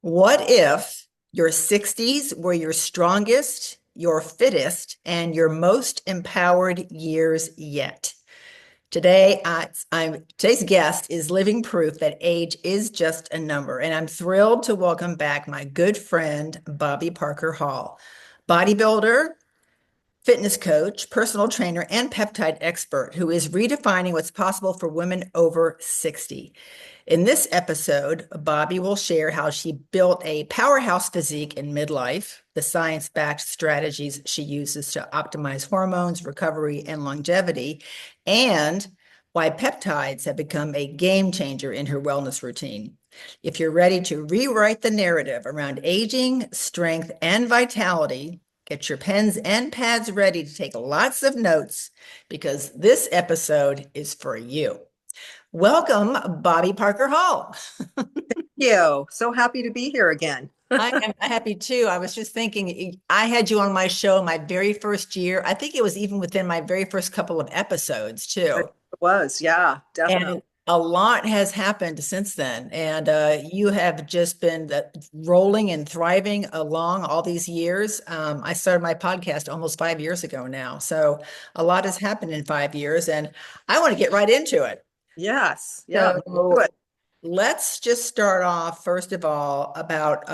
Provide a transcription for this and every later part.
What if your 60s were your strongest, your fittest, and your most empowered years yet? Today's guest is living proof that age is just a number, and I'm thrilled to welcome back my good friend, Bobbi Parker Hall, bodybuilder, fitness coach, personal trainer, and peptide expert who is redefining what's possible for women over 60. In this episode, Bobbi will share how she built a powerhouse physique in midlife, the science-backed strategies she uses to optimize hormones, recovery, and longevity, and why peptides have become a game changer in her wellness routine. If you're ready to rewrite the narrative around aging, strength, and vitality, get your pens and pads ready to take lots of notes because this episode is for you. Welcome, Bobbi Parker Hall. You. So happy to be here again. I am happy too. I was just thinking, I had you on my show my very first year. I think it was even within my very first couple of episodes It too. was, yeah, definitely. And a lot has happened since then. And you have just been rolling and thriving along all these years. I started my podcast almost 5 years ago now. So a lot has happened in 5 years, and I want to get right into it. Yes, yeah, let's do So it. let's just start off, first of all, about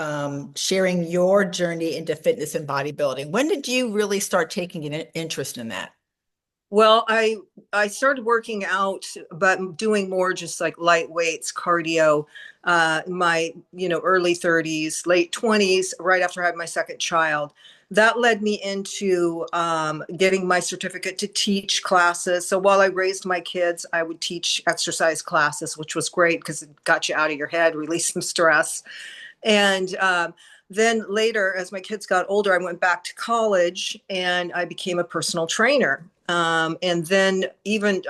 sharing your journey into fitness and bodybuilding. When did you really start taking an interest in that? Well, I started working out, but doing more just like light weights, cardio, my early 30s, late 20s, right after I had my second child. That led me into getting my certificate to teach classes. So while I raised my kids, I would teach exercise classes, which was great because it got you out of your head, released some stress. And then later, as my kids got older, I went back to college and I became a personal trainer. And then even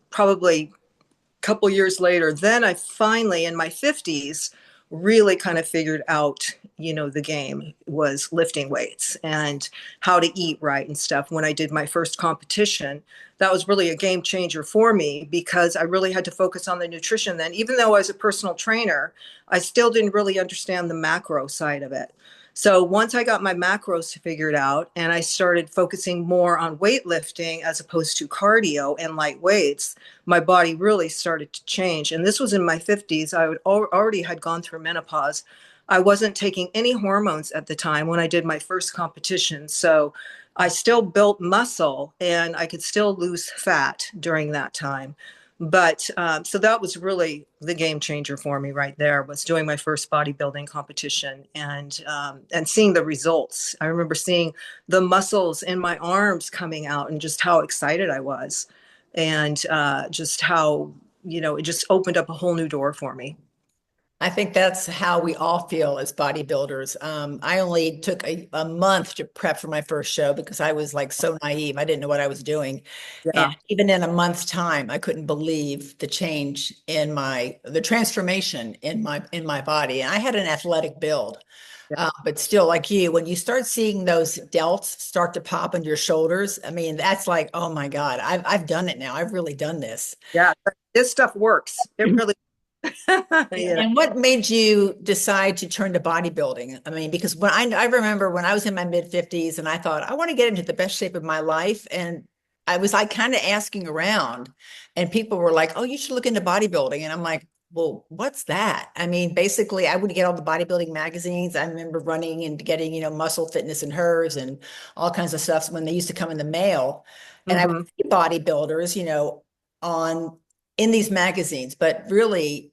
probably a couple years later, then I finally, in my 50s, really kind of figured out, the game was lifting weights and how to eat right and stuff. When I did my first competition, that was really a game changer for me because I really had to focus on the nutrition then. Even though I was a personal trainer, I still didn't really understand the macro side of it. So once I got my macros figured out and I started focusing more on weightlifting as opposed to cardio and light weights, my body really started to change. And this was in my 50s. I would already had gone through menopause. I wasn't taking any hormones at the time when I did my first competition. So I still built muscle and I could still lose fat during that time. But so that was really the game changer for me right there, was doing my first bodybuilding competition and seeing the results. I remember seeing the muscles in my arms coming out and just how excited I was, and just how, it just opened up a whole new door for me. I think that's how we all feel as bodybuilders. I only took a month to prep for my first show because I was like so naive. I didn't know what I was doing. And Yeah. even in a month's time, I couldn't believe the change the transformation in my body. And I had an athletic build. Yeah. But still, like you, when you start seeing those delts start to pop on your shoulders, I mean, that's like, oh my God, I've done it now. I've really done this. Yeah. This stuff works. It really, you know. And what made you decide to turn to bodybuilding? I mean, because I remember when I was in my mid 50s and I thought, I want to get into the best shape of my life. And I was like kind of asking around, and people were like, oh, you should look into bodybuilding. And I'm like, well, what's that? I mean, basically, I would get all the bodybuilding magazines. I remember running and getting, Muscle Fitness and Hers and all kinds of stuff when they used to come in the mail. And I would Mhm. see bodybuilders, on in these magazines, but really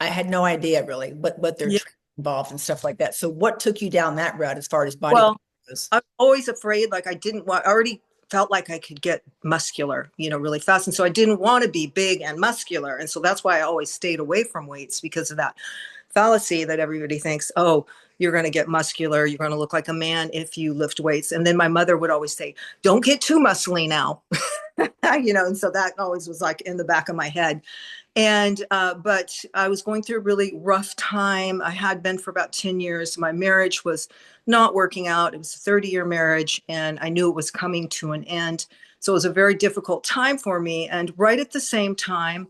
I had no idea really what their Yeah. training involved and stuff like that. So what took you down that route as far as bodybuilding Well, goes? I'm always afraid, like I didn't want, I already felt like I could get muscular, really fast. And so I didn't want to be big and muscular. And so that's why I always stayed away from weights, because of that fallacy that everybody thinks, oh, you're going to get muscular. You're going to look like a man if you lift weights. And then my mother would always say, don't get too muscly now. And so that always was like in the back of my head. And but I was going through a really rough time. I had been for about 10 years. My marriage was not working out. It was a 30-year marriage, and I knew it was coming to an end. So it was a very difficult time for me. And right at the same time,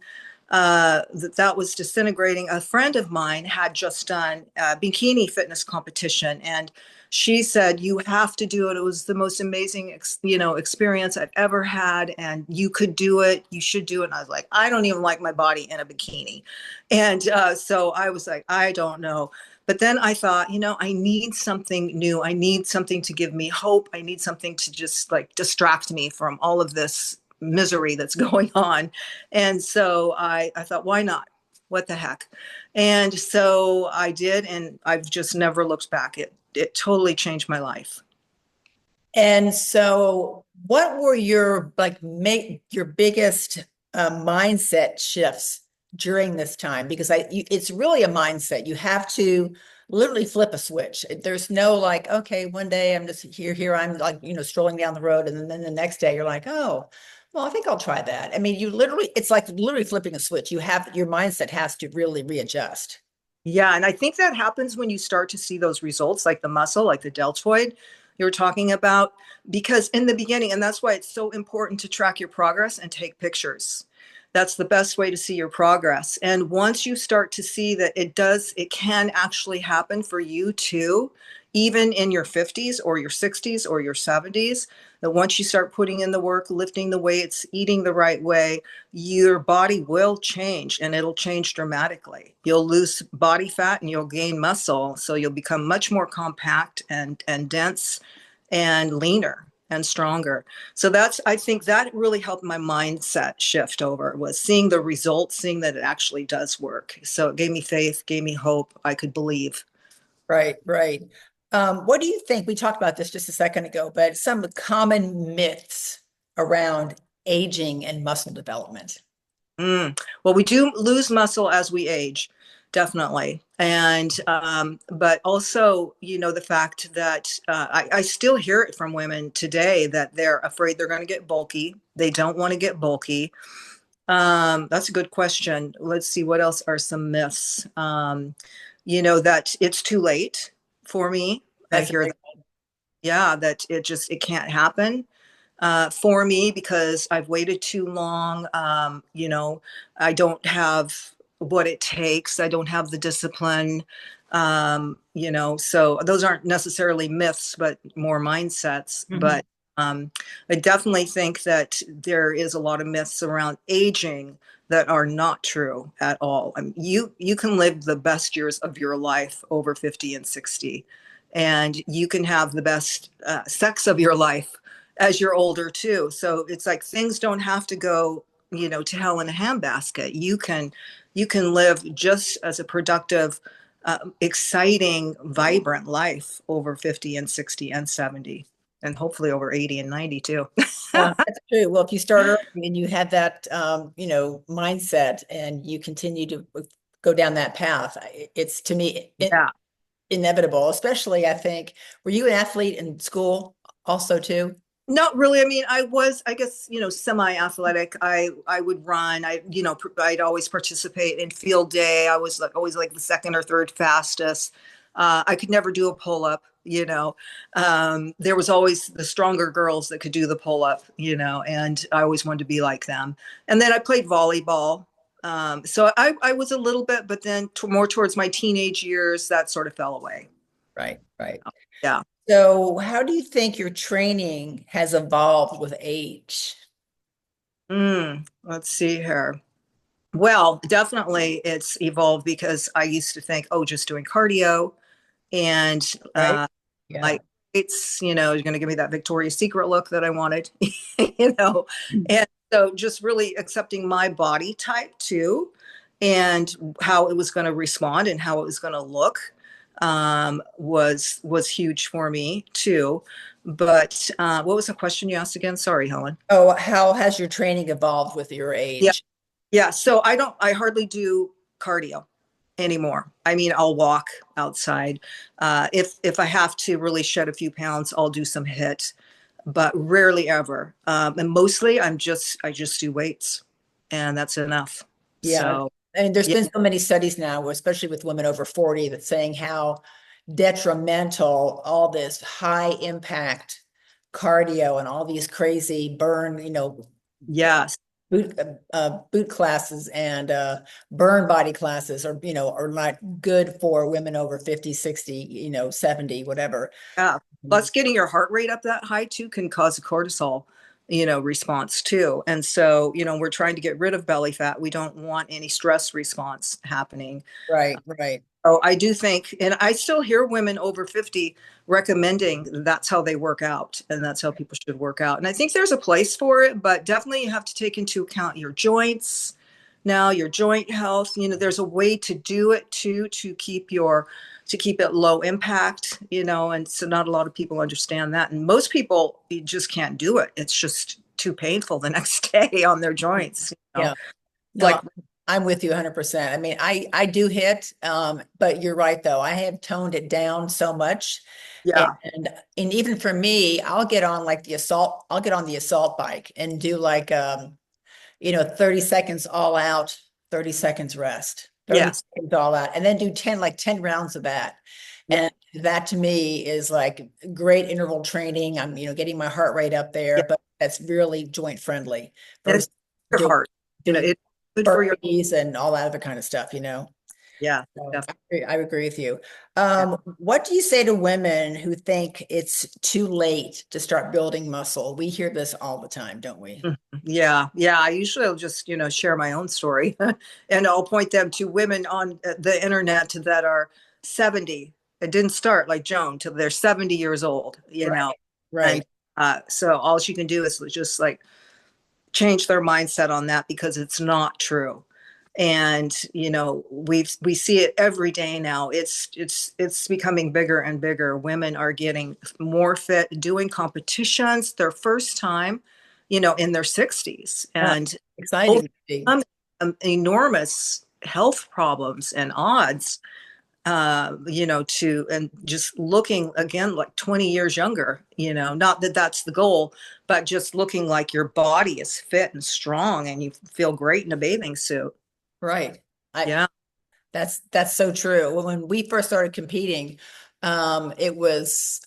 that was disintegrating. A friend of mine had just done a bikini fitness competition, and she said, "You have to do it. It was the most amazing, experience I've ever had, and you could do it. You should do it." And I was like, "I don't even like my body in a bikini," and so I was like, "I don't know." But then I thought, I need something new. I need something to give me hope. I need something to just like distract me from all of this misery that's going on. And so I thought, why not? What the heck? And so I did, and I've just never looked back. It totally changed my life. And so, what were your like make your biggest mindset shifts during this time? Because it's really a mindset. You have to literally flip a switch. There's no like, okay, one day I'm just here I'm like, strolling down the road, and then the next day you're like, oh, well, I think I'll try that. I mean, it's like literally flipping a switch. Your mindset has to really readjust. Yeah, and I think that happens when you start to see those results, like the muscle, like the deltoid you were talking about, because in the beginning, and that's why it's so important to track your progress and take pictures. That's the best way to see your progress. And once you start to see that it can actually happen for you too, even in your 50s or your 60s or your 70s, that once you start putting in the work, lifting the weights, eating the right way, your body will change, and it'll change dramatically. You'll lose body fat and you'll gain muscle. So you'll become much more compact and dense and leaner and stronger. So I think that really helped my mindset shift over, was seeing the results, seeing that it actually does work. So it gave me faith, gave me hope. I could believe. Right, right. What do you think? We talked about this just a second ago, but some common myths around aging and muscle development. Well, we do lose muscle as we age, definitely. And, but also, the fact that I still hear it from women today that they're afraid they're going to get bulky. They don't want to get bulky. That's a good question. Let's see, what else are some myths? That it's too late for me. I That's a hear big that. Yeah, that it can't happen for me because I've waited too long. I don't have what it takes. I don't have the discipline. So those aren't necessarily myths, but more mindsets. one. But I definitely think that there is a lot of myths around aging that are not true at all. I mean, you can live the best years of your life over 50 and 60, and you can have the best sex of your life as you're older too. So it's like things don't have to go, to hell in a handbasket. You can live just as a productive, exciting, vibrant life over 50 and 60 and 70, and hopefully over 80 and 90 too. That's true. Well, if you start early and you have that, mindset and you continue to go down that path, it's to me Yeah. inevitable, especially I think, were you an athlete in school also too? Not really. I mean, I was, I guess, semi-athletic. I would run. I'd always participate in field day. I was like always like the second or third fastest. I could never do a pull-up. There was always the stronger girls that could do the pull-up, and I always wanted to be like them. And then I played volleyball. So I was a little bit, but then more towards my teenage years, that sort of fell away. Right, right. Yeah. So, how do you think your training has evolved with age? Let's see here. Well, definitely it's evolved because I used to think, oh, just doing cardio and Right? Yeah. like you're going to give me that Victoria's Secret look that I wanted, you know. And so just really accepting my body type too, and how it was going to respond and how it was going to look was huge for me too. But what was the question you asked again? Sorry, Helen. Oh, how has your training evolved with your Yeah. age? Yeah, so I hardly do cardio anymore. I mean, I'll walk outside. If I have to really shed a few pounds, I'll do some hit, but rarely ever. And mostly I just do weights, and that's enough. Yeah. So I mean, there's yeah, been so many studies now, especially with women over 40, that's saying how detrimental all this high impact cardio and all these crazy burn, yes. boot classes and burn body classes are not good for women over 50, 60, 70, whatever. Yeah. Plus getting your heart rate up that high too can cause a cortisol, response too. And so, we're trying to get rid of belly fat. We don't want any stress response happening. Right, right. Oh, I do think, and I still hear women over 50 recommending that's how they work out and that's how people should work out. And I think there's a place for it, but definitely you have to take into account your joints, now your joint health. There's a way to do it too, to keep it low impact, and so not a lot of people understand that. And most people, you just can't do it. It's just too painful the next day on their joints, Yeah. No, like, I'm with you 100%. I mean, I do hit, but you're right though. I have toned it down so much. yeah, And even for me, I'll get on the assault bike and do like 30 seconds all out, 30 seconds rest, 30 yes, seconds all out, and then do 10 rounds of that. yeah, And that to me is like great interval training. I'm, getting my heart rate up there, yeah. but that's really joint friendly And it's versus your doing heart, doing it's good for your, burpees and all that other kind of stuff. yeah, So definitely. I agree with you. Yeah. What do you say to women who think it's too late to start building muscle? We hear this all the time, don't we? Mhm. Yeah, yeah. I usually will just, share my own story and I'll point them to women on the internet that are 70. It didn't start like Joan till they're 70 years old, Right, and right, so all she can do is just like change their mindset on that because it's not true. And we see it every day now. It's becoming bigger and bigger. Women are getting more fit, doing competitions their first time, in their 60s, yeah, and exciting to see. overcome enormous health problems and odds, and just looking again like 20 years younger, not that that's the goal, but just looking like your body is fit and strong and you feel great in a bathing suit. Right. I Yeah. that's so true. Well, when we first started competing, it was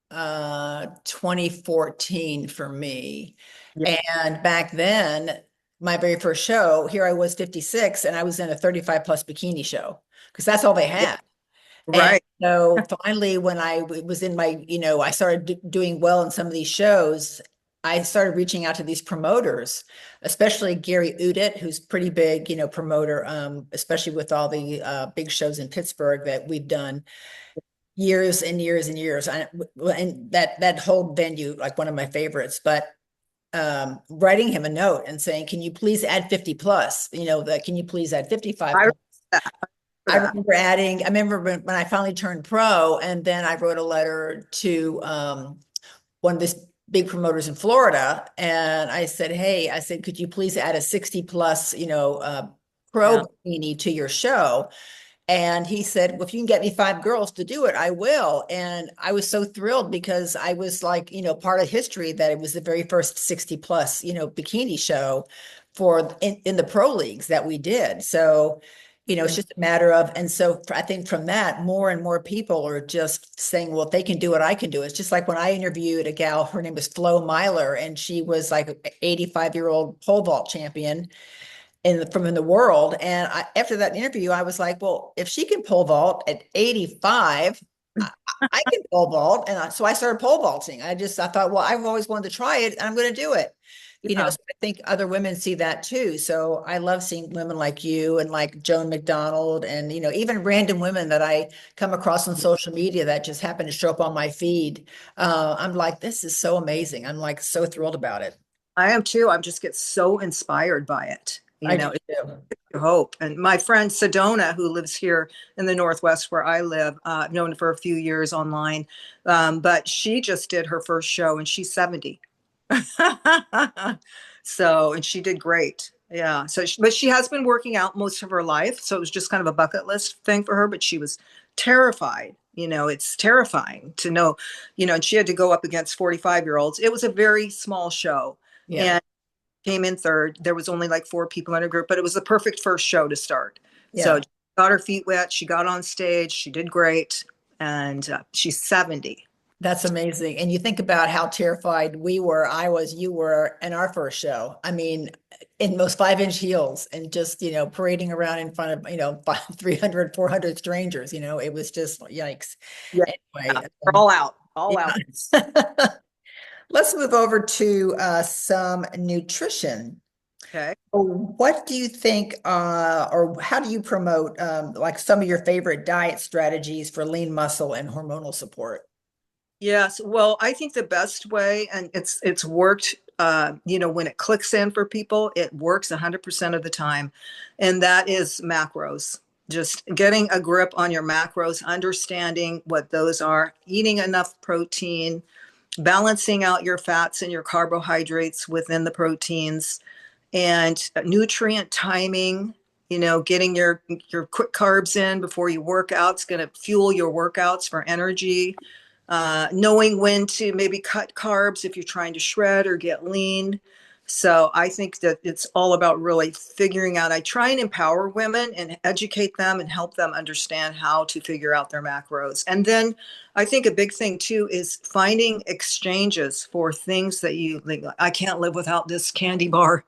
2014 for me. Yeah. And back then, my very first show, here I was 56 and I was in a 35 plus bikini show because that's all they Yeah. had. And Right. so finally, when I was in my, I started doing well in some of these shows, I started reaching out to these promoters, especially Gary Udit, who's pretty big, promoter, especially with all the big shows in Pittsburgh that we've done years and years and years. And that whole venue, like one of my favorites, but writing him a note and saying, can you please add 50 plus, can you please add 55 I remember plus? that. I That. remember I remember when I finally turned pro, and then I wrote a letter to one of these big promoters in Florida, and I said, "Hey, I said, could you please add a 60 plus, pro Yeah. bikini to your show?" And he said, well, if you can get me five girls to do it, I will. And I was so thrilled because I was like, part of history that it was the very first 60 plus, bikini show in the pro leagues that we did. So, it's Mm. just a matter of, and so I think from that, more and more people are just saying, well, if they can do it, I can do it. It's just like when I interviewed a gal, her name was Flo Myler, and she was like an 85-year-old pole vault champion from the world. And after that interview, I was like, well, if she can pole vault at 85, I, I can pole vault. And so I started pole vaulting. I thought, well, I've always wanted to try it. And I'm going to do it. Yeah. So I think other women see that too. So I love seeing women like you and like Joan McDonald and, even random women that I come across on social media that just happen to show up on my feed. I'm like, this is so amazing. I'm like so thrilled about it. I am too. I just get so inspired by it. I do too. Hope. And my friend Sedona, who lives here in the Northwest where I live, I've known her for a few years online, but she just did her first show and she's 70. So, and she did great. Yeah. So, but she has been working out most of her life. So it was just kind of a bucket list thing for her, but she was terrified. It's terrifying to know, and she had to go up against 45-year-olds. It was a very small show. Yeah. And came in third. There was only like four people in her group, but it was the perfect first show to start. So Yeah. she got her feet wet. She got on stage. She did great. And she's 70. That's amazing. And you think about how terrified we were, I was, you were in our first show. I mean, in those 5-inch heels and just, parading around in front of, 300, 400 strangers, it was just yikes. Yeah, Anyway, we're all out, all out. yeah. Let's move over to some nutrition. Okay. What do you think, or how do you promote, like some of your favorite diet strategies for lean muscle and hormonal support? Yes. Well, I think the best way, and it's worked, when it clicks in for people, it works 100% of the time. And that is macros. Just getting a grip on your macros, understanding what those are, eating enough protein, balancing out your fats and your carbohydrates within the proteins, and nutrient timing. Getting your quick carbs in before you work out is going to fuel your workouts for energy. Knowing when to maybe cut carbs if you're trying to shred or get lean. So I think that it's all about really figuring out. I try and empower women and educate them and help them understand how to figure out their macros. And then I think a big thing too is finding exchanges for things that you like. I can't live without this candy bar.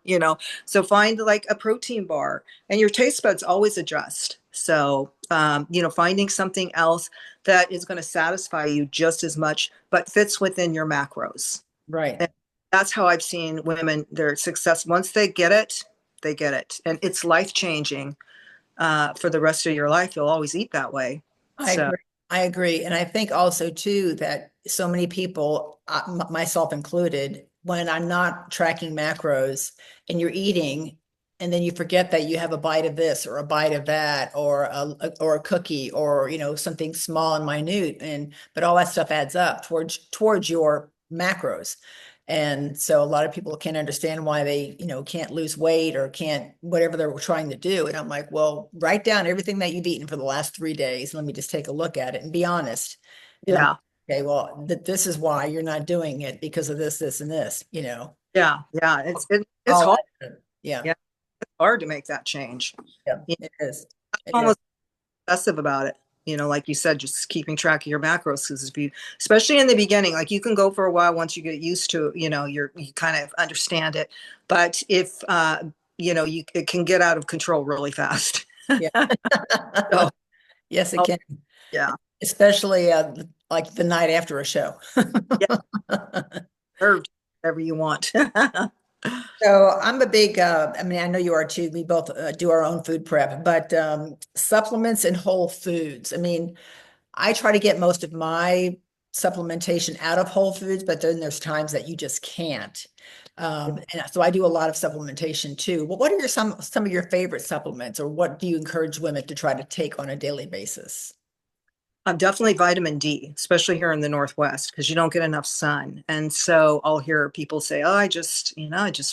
So find like a protein bar, and your taste buds always adjust. So, finding something else that is going to satisfy you just as much, but fits within your macros. Right. And that's how I've seen women, their success. Once they get it, they get it. And it's life changing for the rest of your life. You'll always eat that way. I So, agree. I agree. And I think also too that so many people, myself included, when I'm not tracking macros and you're eating, and then you forget that you have a bite of this or a bite of that or a cookie or something small and minute, but all that stuff adds up towards your macros. And so a lot of people can't understand why they, can't lose weight or can't, whatever they're trying to do. And I'm like, well, write down everything that you've eaten for the last 3 days. Let me just take a look at it and be honest. And I'm yeah, okay, well, this is why you're not doing it because of this, and this. yeah, yeah. It's All hard. that. Yeah, Yeah, it's hard to make that change. yeah, Yeah, it is. It is. almost obsessive about it. Like you said, just keeping track of your macros. Because if you, especially in the beginning, like you can go for a while once you get used to, you kind of understand it. But if, it can get out of control really fast. Yeah. So, Yes, it oh, can. yeah, Especially like the night after a show. yeah, served whatever you want. So I'm a big, I mean, I know you are too. We both do our own food prep, but supplements and whole foods. I mean, I try to get most of my supplementation out of whole foods, but then there's times that you just can't. And so I do a lot of supplementation too. Well, what are some of your favorite supplements, or what do you encourage women to try to take on a daily basis? Definitely vitamin D, especially here in the Northwest, because you don't get enough sun. And so I'll hear people say, "Oh, I just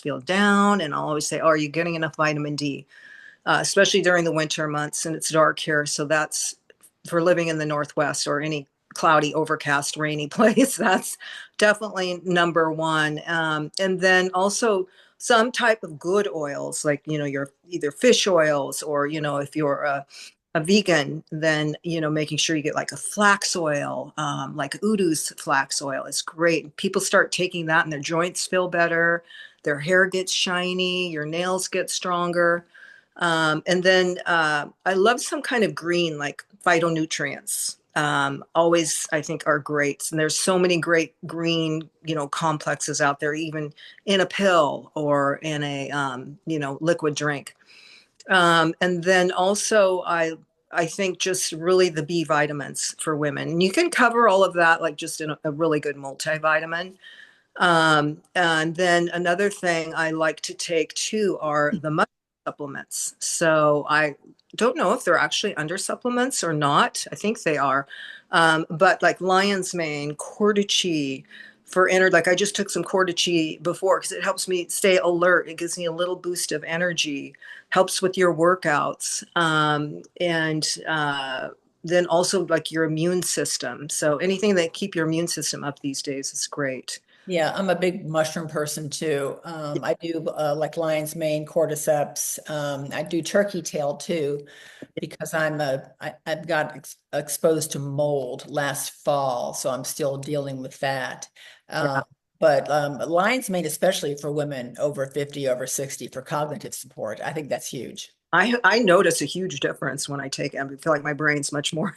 feel down," and I'll always say, "Oh, are you getting enough vitamin D?" Especially during the winter months, and it's dark here. So that's for living in the Northwest or any cloudy, overcast, rainy place. That's definitely number one. And then also some type of good oils, like, your either fish oils or, if you're a vegan, then, making sure you get like a flax oil, like Udo's flax oil is great. People start taking that and their joints feel better. Their hair gets shiny, your nails get stronger. And then I love some kind of green, like phytonutrients. Always, I think, are great. And there's so many great green, complexes out there, even in a pill or in a, liquid drink. And then also, I think just really the B vitamins for women. And you can cover all of that like just in a really good multivitamin. And then another thing I like to take too are the muscle supplements. So I don't know if they're actually under supplements or not. I think they are. But like lion's mane, cordyceps like I just took some cordyceps before because it helps me stay alert. It gives me a little boost of energy, helps with your workouts. And then also like your immune system. So anything that keep your immune system up these days is great. Yeah, I'm a big mushroom person too. I do like lion's mane, cordyceps. I do turkey tail too because I've got exposed to mold last fall, so I'm still dealing with that. Yeah. Um, but lion's mane, especially for women over 50, over 60, for cognitive support, I think that's huge. I notice a huge difference when I take it. I feel like my brain's much more,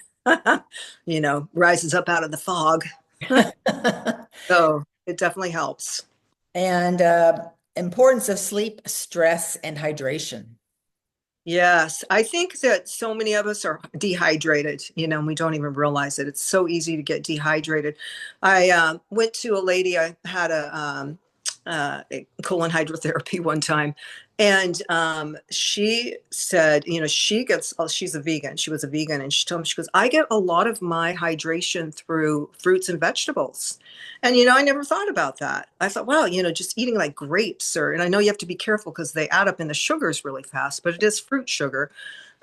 rises up out of the fog. So it definitely helps. And importance of sleep, stress, and hydration. Yes, I think that so many of us are dehydrated, and we don't even realize it. It's so easy to get dehydrated. I went to a lady, I had a colon hydrotherapy one time, and she said, she's a vegan. She was a vegan, and she told me, she goes, I get a lot of my hydration through fruits and vegetables. And, I never thought about that. I thought, wow, just eating like grapes and I know you have to be careful because they add up in the sugars really fast, but it is fruit sugar.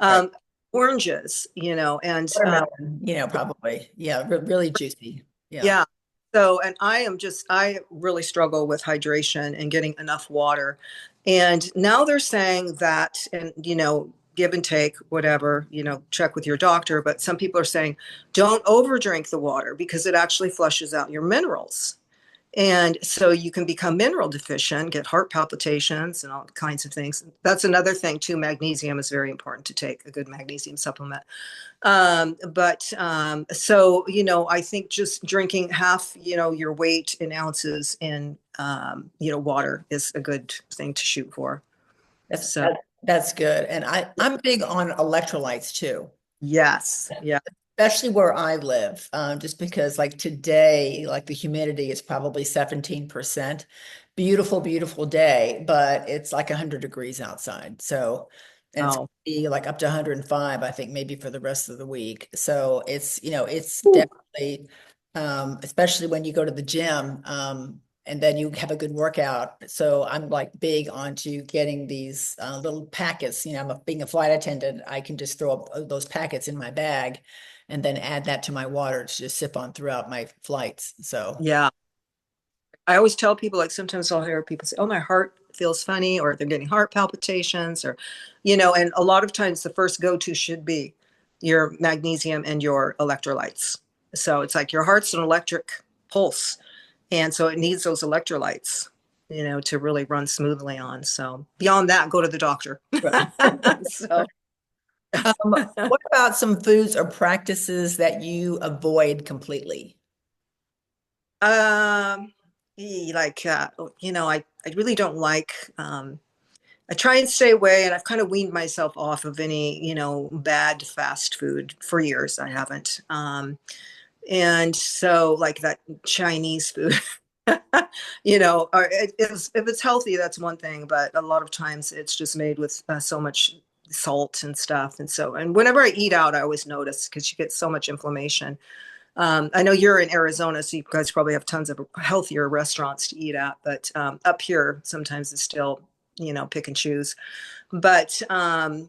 Right. Um, Oranges, and Watermelon, probably. Yeah, really juicy. Yeah. yeah. So, and I really struggle with hydration and getting enough water. And now they're saying that, and, give and take, whatever, check with your doctor. But some people are saying don't overdrink the water because it actually flushes out your minerals. And so you can become mineral deficient, get heart palpitations and all kinds of things. That's another thing too. Magnesium is very important to take a good magnesium supplement. So, I think just drinking half, your weight in ounces in, water is a good thing to shoot for. That's So, that's good. And I'm big on electrolytes too, yes. Yeah. especially where I live. Just because like today, like the humidity is probably 17%. Beautiful, beautiful day, but it's like 100 degrees outside. So, and it's gonna Oh, be like up to 105, I think, maybe for the rest of the week. So it's Ooh. definitely, especially when you go to the gym, and then you have a good workout. So I'm like big onto getting these little packets. Being a flight attendant, I can just throw up those packets in my bag and then add that to my water to just sip on throughout my flights. So Yeah. I always tell people, like, sometimes I'll hear people say, oh, my heart feels funny, or they're getting heart palpitations, or, and a lot of times the first go to should be your magnesium and your electrolytes. So it's like your heart's an electric pulse. And so it needs those electrolytes, to really run smoothly on. So beyond that, go to the doctor. right. So, What about some foods or practices that you avoid completely? um, like, I really don't like, I try and stay away, and I've kind of weaned myself off of any, bad fast food for years. I haven't. And so, like that Chinese food, or if it's healthy, that's one thing. But a lot of times it's just made with so much salt and stuff. And whenever I eat out, I always notice because you get so much inflammation. I know you're in Arizona, so you guys probably have tons of healthier restaurants to eat at. But up here, sometimes it's still, pick and choose. But I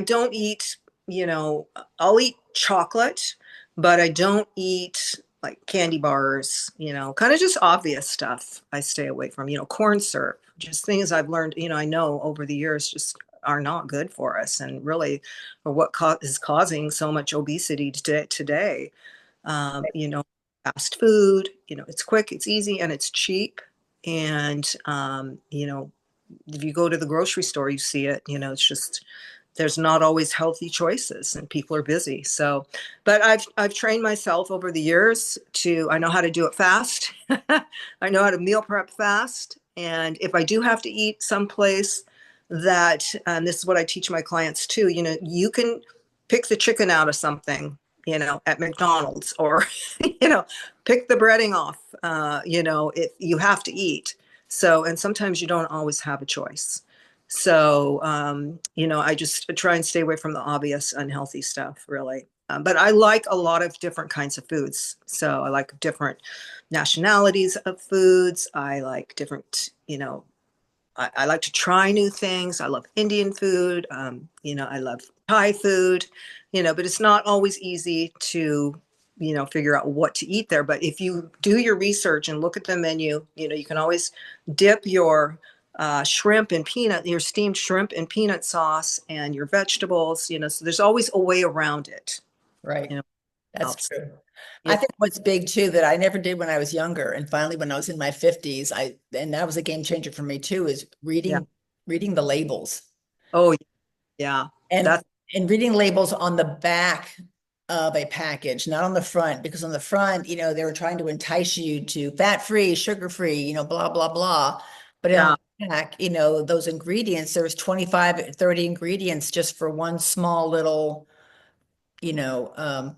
don't eat, you know, I'll eat chocolate, but I don't eat like candy bars, kind of just obvious stuff I stay away from, corn syrup, just things I've learned, I know over the years just are not good for us and really are what is causing so much obesity today. Fast food, it's quick, it's easy, and it's cheap. And, if you go to the grocery store, you see it, it's just, there's not always healthy choices and people are busy. So, but I've trained myself over the years I know how to do it fast. I know how to meal prep fast. And if I do have to eat someplace that, and this is what I teach my clients too, you can pick the chicken out of something, at McDonald's, or, pick the breading off, if you have to eat. So, and sometimes you don't always have a choice. So, I just try and stay away from the obvious unhealthy stuff, really. But I like a lot of different kinds of foods. So I like different nationalities of foods. I like different, I like to try new things. I love Indian food. I love Thai food, but it's not always easy to figure out what to eat there. But if you do your research and look at the menu, you can always dip your your steamed shrimp in peanut sauce and your vegetables, so there's always a way around it, Right. you know, That's helps. true. I Yeah. think what's big too that I never did when I was younger, and finally when I was in my 50s, and that was a game changer for me too, is Yeah. reading the labels. Oh, yeah. And That's, reading labels on the back of a package, not on the front, because on the front, they were trying to entice you to fat-free, sugar-free, blah, blah, blah. But on yeah. the back, those ingredients, there's 25, 30 ingredients just for one small little, you know, um,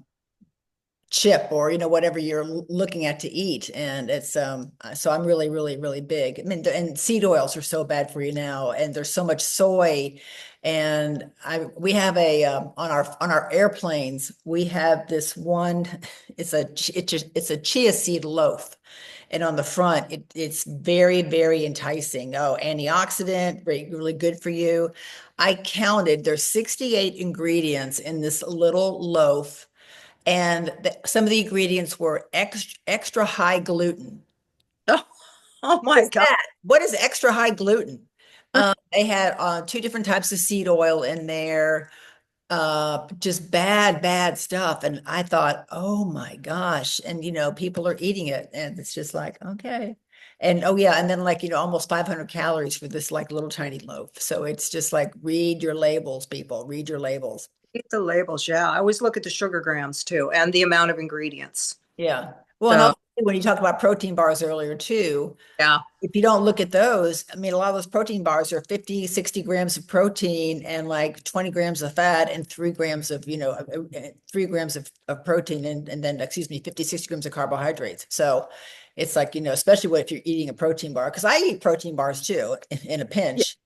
chip or whatever you're looking at to eat. And it's so I'm really really really big. I mean, and seed oils are so bad for you now, and there's so much soy. And we have a on our airplanes we have this one. It's a chia seed loaf, and on the front it's very very enticing. Oh, antioxidant, really good for you. I counted, there's 68 ingredients in this little loaf, and some of the ingredients were extra high gluten. Oh, oh What my is God. that? What is extra high gluten? They had two different types of seed oil in there, just bad, bad stuff. And I thought, oh my gosh. And, people are eating it. And it's just like, okay. And oh, yeah. And then, like, almost 500 calories for this, like, little tiny loaf. So it's just like, read your labels, people, read your labels. Eat the labels. Yeah. I always look at the sugar grams too and the amount of ingredients. Yeah. Well, and So, also when you talked about protein bars earlier too, yeah. if you don't look at those, I mean, a lot of those protein bars are 50, 60 grams of protein and like 20 grams of fat and 3 grams of, 3 grams of protein and then, excuse me, 50, 60 grams of carbohydrates. So it's like, especially if you're eating a protein bar, because I eat protein bars too in a Yeah. pinch,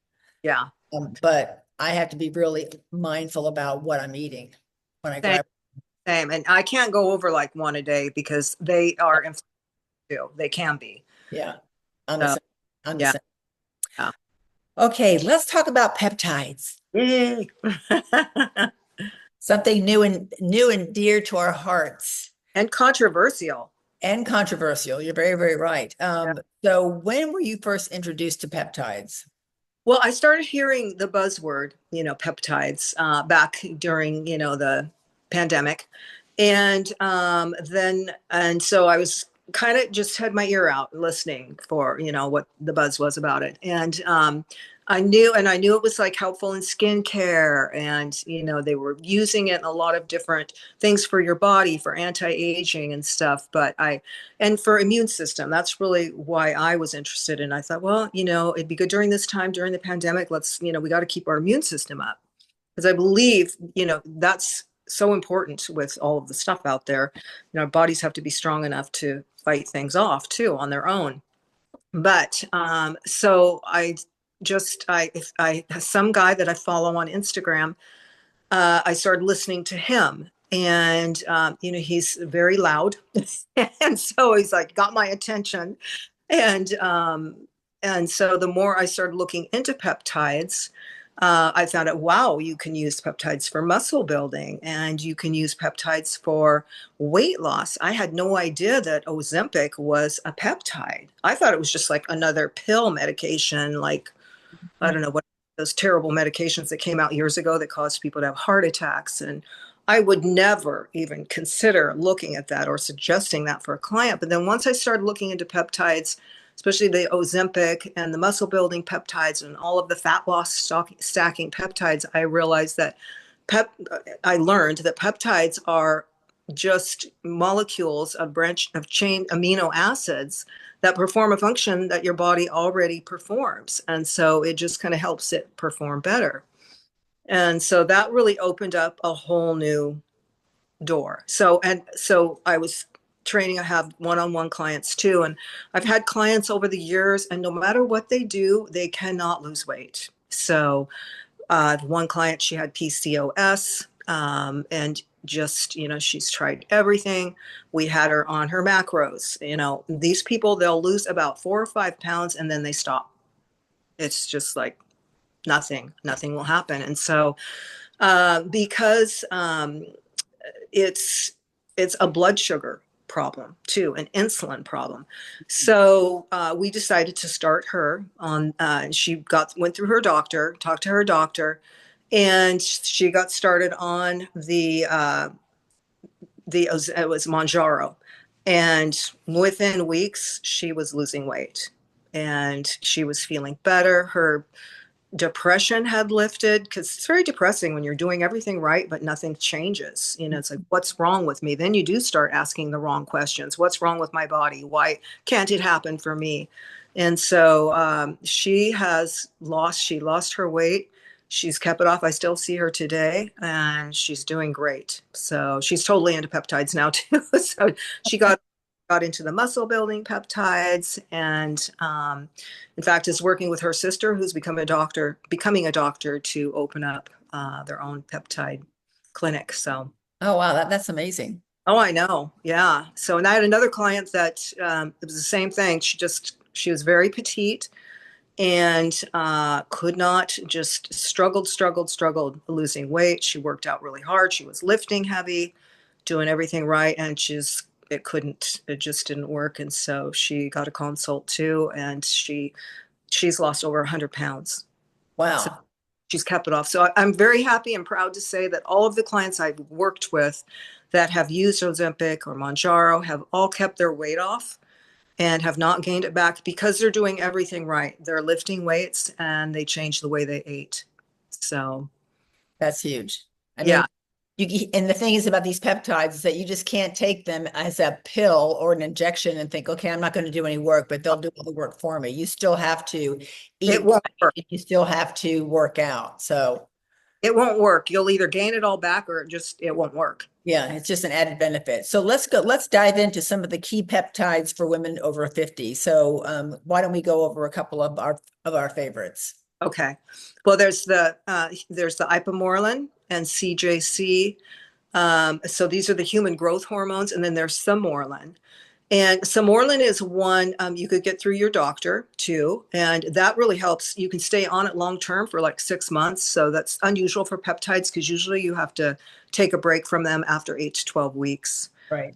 Yeah. but I have to be really mindful about what I'm eating when I Same, grab. same. And I can't go over like one a day because they are inflamed too. They can be. Yeah, I'm the So, same. I'm the yeah. same. Yeah. Okay, let's talk about peptides. Yay. Something new and dear to our hearts And controversial. and controversial. You're very, very right. Yeah. So when were you first introduced to peptides? Well, I started hearing the buzzword, peptides, back during, the pandemic. And so I was kind of just had my ear out listening for, what the buzz was about it. And I knew it was like helpful in skincare, and, they were using it in a lot of different things for your body, for anti-aging and stuff. And for immune system, that's really why I was interested. And I thought, well, it'd be good during this time, during the pandemic, we got to keep our immune system up, because I believe, that's so important with all of the stuff out there. Our bodies have to be strong enough to fight things off too on their own. But so I some guy that I follow on Instagram, I started listening to him, and he's very loud, and so he's like got my attention, and so the more I started looking into peptides, I found out, wow, you can use peptides for muscle building, and you can use peptides for weight loss. I had no idea that Ozempic was a peptide. I thought it was just like another pill medication, like, I don't know what, those terrible medications that came out years ago that caused people to have heart attacks. And I would never even consider looking at that or suggesting that for a client. But then once I started looking into peptides, especially the Ozempic and the muscle building peptides and all of the fat loss stacking peptides, I realized that I learned that peptides are just molecules of branch of chain amino acids that perform a function that your body already performs. And so it just kind of helps it perform better. And so that really opened up a whole new door. So I was training, I have one-on-one clients too. And I've had clients over the years, and no matter what they do, they cannot lose weight. So one client, she had PCOS, and just, she's tried everything. We had her on her macros. These people, they'll lose about 4 or 5 pounds and then they stop. It's just like nothing will happen. And so because it's it's a blood sugar problem too, an insulin problem. So we decided to start her on. She went through her doctor, talked to her doctor, and she got started on the it was Manjaro, and within weeks she was losing weight, and she was feeling better. Her depression had lifted, because it's very depressing when you're doing everything right but nothing changes. It's like, what's wrong with me? Then you do start asking the wrong questions. What's wrong with my body? Why can't it happen for me? And so she lost her weight. She's kept it off. I still see her today and she's doing great. So she's totally into peptides now too. So she got into the muscle building peptides, and in fact is working with her sister who's becoming a doctor to open up their own peptide clinic. So Oh, wow, that's amazing. oh, I know, yeah. So, and I had another client that it was the same thing. She was very petite and could not, just struggled losing weight. She worked out really hard. She was lifting heavy, doing everything right, and it just didn't work. And so she got a consult too, and she's lost over 100 pounds. So Wow. she's kept it off. So I'm very happy and proud to say that all of the clients I've worked with that have used Ozempic or Mounjaro have all kept their weight off and have not gained it back because they're doing everything right. They're lifting weights and they changed the way they ate. So That's huge. I mean, yeah, and the thing is about these peptides is that you just can't take them as a pill or an injection and think, okay, I'm not going to do any work, but they'll do all the work for me. You still have to it eat won't right, work. and you still have to work out. So It won't work. You'll either gain it all back or it won't work. yeah, it's just an added benefit. So let's dive into some of the key peptides for women over 50. So why don't we go over a couple of our favorites? Okay. Well, there's the ipamorelin and CJC. So these are the human growth hormones, and then there's Samorelin. And Samorelin is one you could get through your doctor too, and that really helps. You can stay on it long term for like 6 months. So that's unusual for peptides because usually you have to take a break from them after 8 to 12 weeks. Right.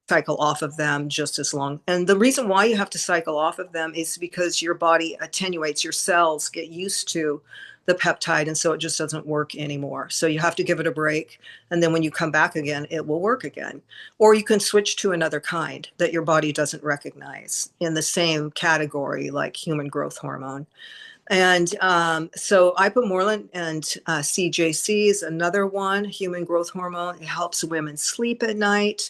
Cycle off of them just as long. And the reason why you have to cycle off of them is because your body attenuates, your cells get used to the peptide, and so it just doesn't work anymore. So you have to give it a break. And then when you come back again, it will work again. Or you can switch to another kind that your body doesn't recognize in the same category, like human growth hormone. And so ipamorelin and CJC is another one, human growth hormone. It helps women sleep at night.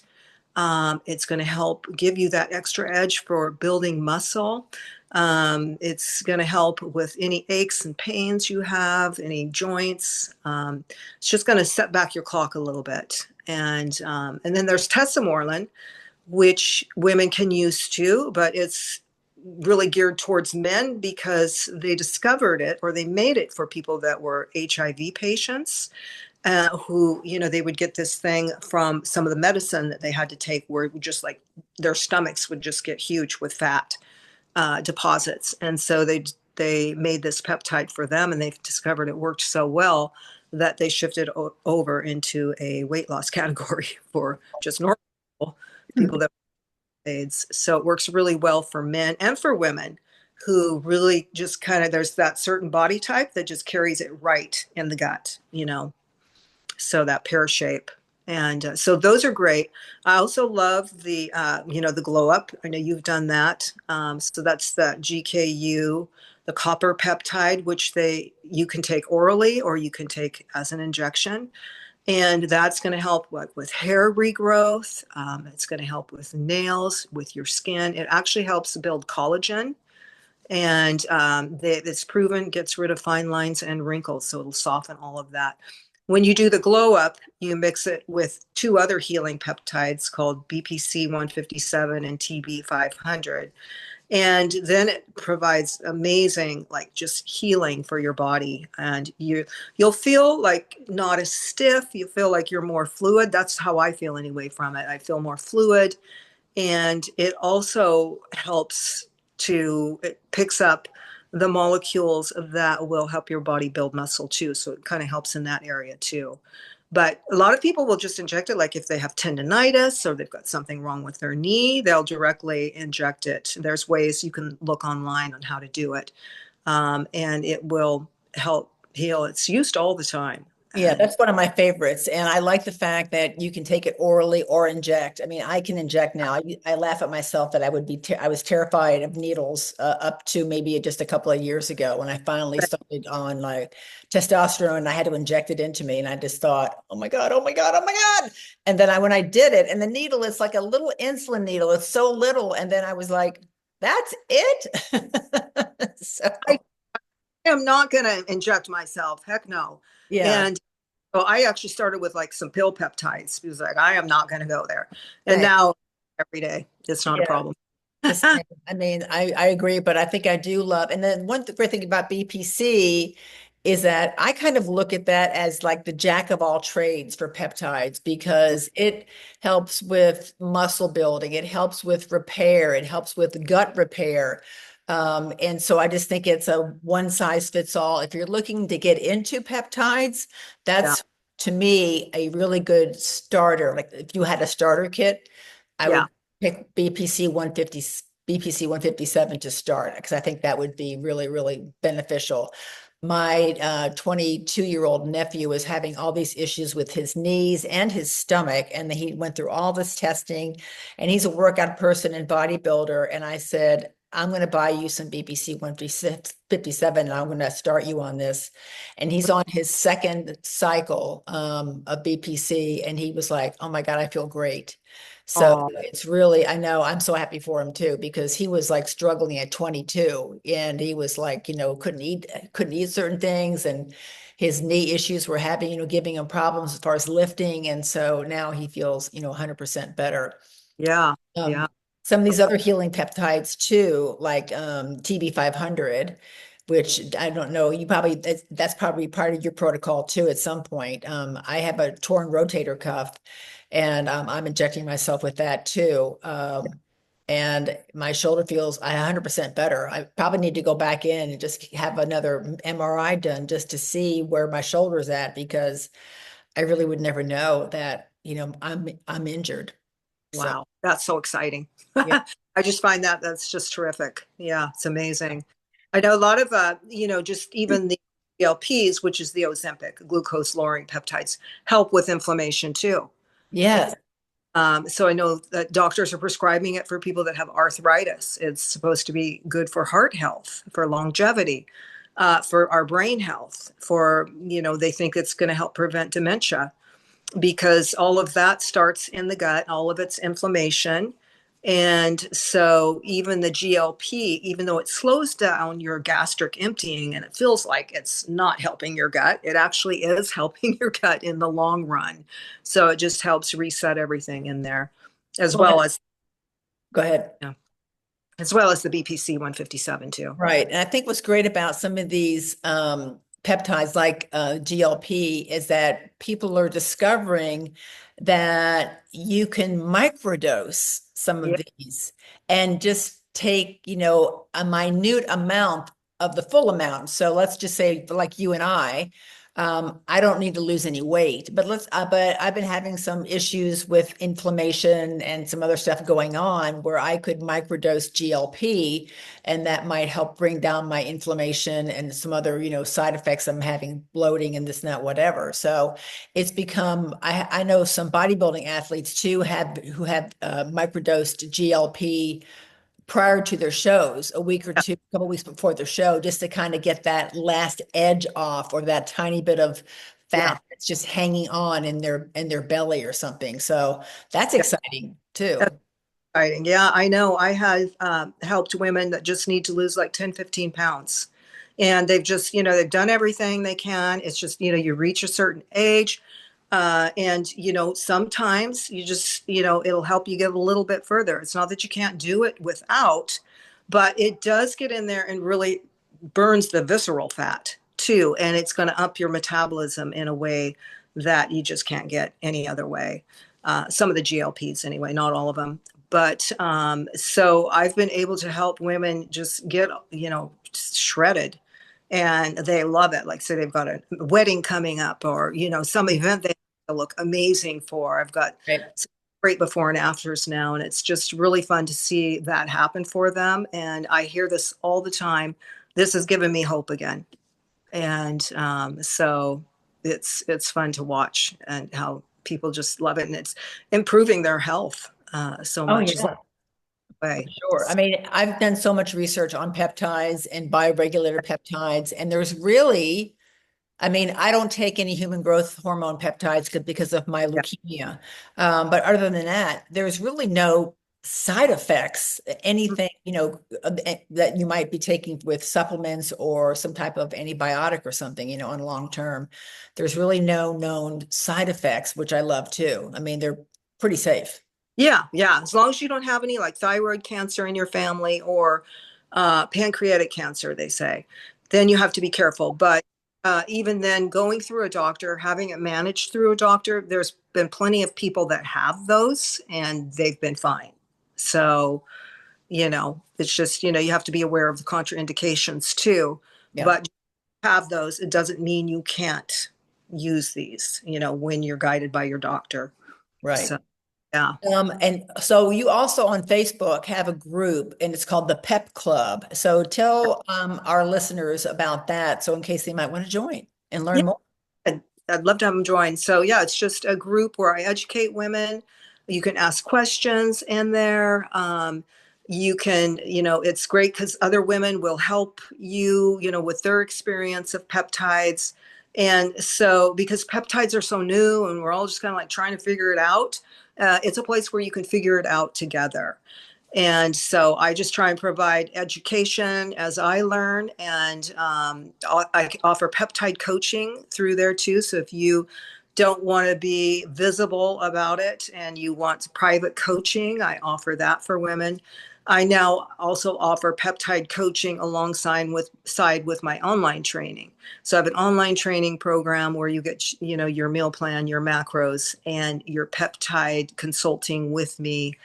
It's going to help give you that extra edge for building muscle. It's going to help with any aches and pains you have, any joints. It's just going to set back your clock a little bit. And then there's tesamorelin, which women can use too, but it's really geared towards men because they discovered it, or they made it for people that were HIV patients, who, they would get this thing from some of the medicine that they had to take, where it would just, like, their stomachs would just get huge with fat deposits. And so they made this peptide for them, and they discovered it worked so well that they shifted over into a weight loss category for just normal people that have AIDS. So it works really well for men and for women who really just kind of, there's that certain body type that just carries it right in the gut. So that pear shape. And so those are great. I also love the glow up. I know you've done that. So that's the GKU, the copper peptide, which you can take orally or you can take as an injection. And that's going to help with hair regrowth. It's going to help with nails, with your skin. It actually helps build collagen. And it's proven gets rid of fine lines and wrinkles, so it'll soften all of that. When you do the glow up, you mix it with two other healing peptides called BPC 157 and TB 500. And then it provides amazing, like, just healing for your body. And you'll feel like not as stiff. You feel like you're more fluid. That's how I feel anyway from it. I feel more fluid. And it also it picks up the molecules that will help your body build muscle too. So it kind of helps in that area too. But a lot of people will just inject it, like if they have tendonitis or they've got something wrong with their knee, they'll directly inject it. There's ways you can look online on how to do it, and it will help heal. It's used all the time. Yeah, And that's one of my favorites. And I like the fact that you can take it orally or inject. I mean, I can inject now. I laugh at myself that I was terrified of needles up to maybe just a couple of years ago when I finally started on like testosterone and I had to inject it into me. And I just thought, oh my God, oh my God, oh my God. And then when I did it, and the needle is like a little insulin needle, it's so little. And then I was like, that's it. So, I am not going to inject myself. Heck no. yeah, And so I actually started with like some pill peptides. He was like, I am not going to go there. And same. now every day, it's not a Yeah. problem. The same. I mean, I agree, but I think I do love. And then great thing about BPC is that I kind of look at that as like the jack of all trades for peptides because it helps with muscle building, it helps with repair, it helps with gut repair. And so I just think it's a one size fits all. If you're looking to get into peptides, Yeah. that's to me a really good starter. Like if you had a starter kit, I Yeah. would pick BPC 150, BPC 157 to start because I think that would be really, really beneficial. My 22-year-old nephew is having all these issues with his knees and his stomach, and he went through all this testing, and he's a workout person and bodybuilder. And I said, I'm going to buy you some BPC 157, and I'm going to start you on this. And he's on his second cycle of BPC, and he was like, "Oh my God, I feel great." So Oh, it's really, I know I'm so happy for him too, because he was like struggling at 22 and he was like, couldn't eat certain things and his knee issues were having, giving him problems as far as lifting. And so now he feels, 100% better. yeah. Yeah. Um, some of these other healing peptides too, like TB 500, which I don't know, that's probably part of your protocol too at some point. I have a torn rotator cuff and I'm injecting myself with that too. And my shoulder feels 100% better. I probably need to go back in and just have another MRI done just to see where my shoulder's at because I really would never know that, I'm injured. So, Wow. That's so exciting. yeah. I just find that that's just terrific. Yeah. It's amazing. I know a lot of, just even the GLPs, which is the Ozempic, glucose lowering peptides, help with inflammation too. Yes. So I know that doctors are prescribing it for people that have arthritis. It's supposed to be good for heart health, for longevity, for our brain health, they think it's going to help prevent dementia because all of that starts in the gut, all of it's inflammation. And so even the GLP, even though it slows down your gastric emptying and it feels like it's not helping your gut, it actually is helping your gut in the long run. So it just helps reset everything in there, as Go ahead. well as Go ahead. yeah, as well as the BPC 157 too. Right. And I think what's great about some of these peptides like GLP is that people are discovering that you can microdose some of Yeah, these and just take, a minute amount of the full amount. So let's just say like you and I don't need to lose any weight, but I've been having some issues with inflammation and some other stuff going on where I could microdose GLP and that might help bring down my inflammation and some other, side effects I'm having, bloating and this and that, whatever. So it's become, I know some bodybuilding athletes too who have microdosed GLP prior to their shows, a week or two, a couple weeks before their show, just to kind of get that last edge off or that tiny bit of yeah, fat that's just hanging on in their belly or something. So that's yeah. exciting That's too. exciting. Yeah, I know. I have helped women that just need to lose like 10, 15 pounds. And they've just, they've done everything they can. It's just, you reach a certain age. And, sometimes you just, it'll help you get a little bit further. It's not that you can't do it without, but it does get in there and really burns the visceral fat too. And it's going to up your metabolism in a way that you just can't get any other way. Some of the GLPs, anyway, not all of them. But so I've been able to help women just get, shredded and they love it. Like, say they've got a wedding coming up or, some event they I look amazing for. I've got Right. some great before and afters now, and it's just really fun to see that happen for them. And I hear this all the time. This has given me hope again, and so it's fun to watch and how people just love it, and it's improving their health so Oh, much yeah. For way. sure. I mean, I've done so much research on peptides and bioregulator peptides, and there's really, I mean, I don't take any human growth hormone peptides because of my Yeah. leukemia. But other than that, there's really no side effects, anything, that you might be taking with supplements or some type of antibiotic or something, on long term. There's really no known side effects, which I love too. I mean, they're pretty safe. Yeah, yeah. As long as you don't have any like thyroid cancer in your family or pancreatic cancer, they say, then you have to be careful. But even then, going through a doctor, having it managed through a doctor, there's been plenty of people that have those and they've been fine. So, it's just, you have to be aware of the contraindications too. Yeah, But have those, it doesn't mean you can't use these, when you're guided by your doctor. right. So, yeah. And so you also on Facebook have a group and it's called the Pep Club. So tell our listeners about that. So in case they might want to join and Yeah. learn more. I'd love to have them join. So yeah, it's just a group where I educate women. You can ask questions in there. You can, it's great because other women will help you, with their experience of peptides. And so, because peptides are so new and we're all just kind of like trying to figure it out, it's a place where you can figure it out together. And so I just try and provide education as I learn, and I offer peptide coaching through there too. So if you don't want to be visible about it and you want private coaching, I offer that for women. I now also offer peptide coaching alongside with my online training. So I have an online training program where you get, your meal plan, your macros, and your peptide consulting with me,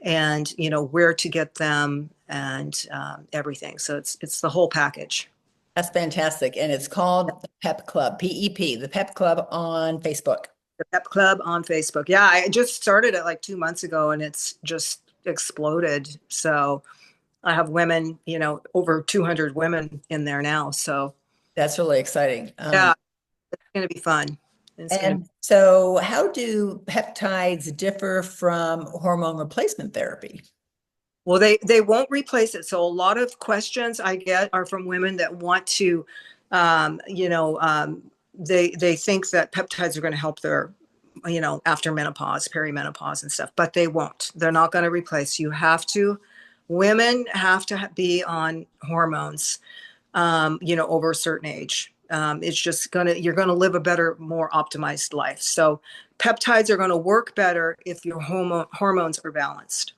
and where to get them, and everything. So it's the whole package. That's fantastic. And it's called the Pep Club, PEP, the Pep Club on Facebook. The Pep Club on Facebook. Yeah, I just started it like 2 months ago, and it's just exploded. So I have women, over 200 women in there now. So That's really exciting. yeah, it's going to be fun. It's going to be And so how do peptides differ from hormone replacement therapy? Well, they won't replace it. So a lot of questions I get are from women that want to, um, you know, um, they think that peptides are going to help their, after menopause, perimenopause, and stuff, but they won't. They're not going to replace. Women have to be on hormones, over a certain age. It's just you're gonna live a better, more optimized life. So peptides are going to work better if your hormones are balanced.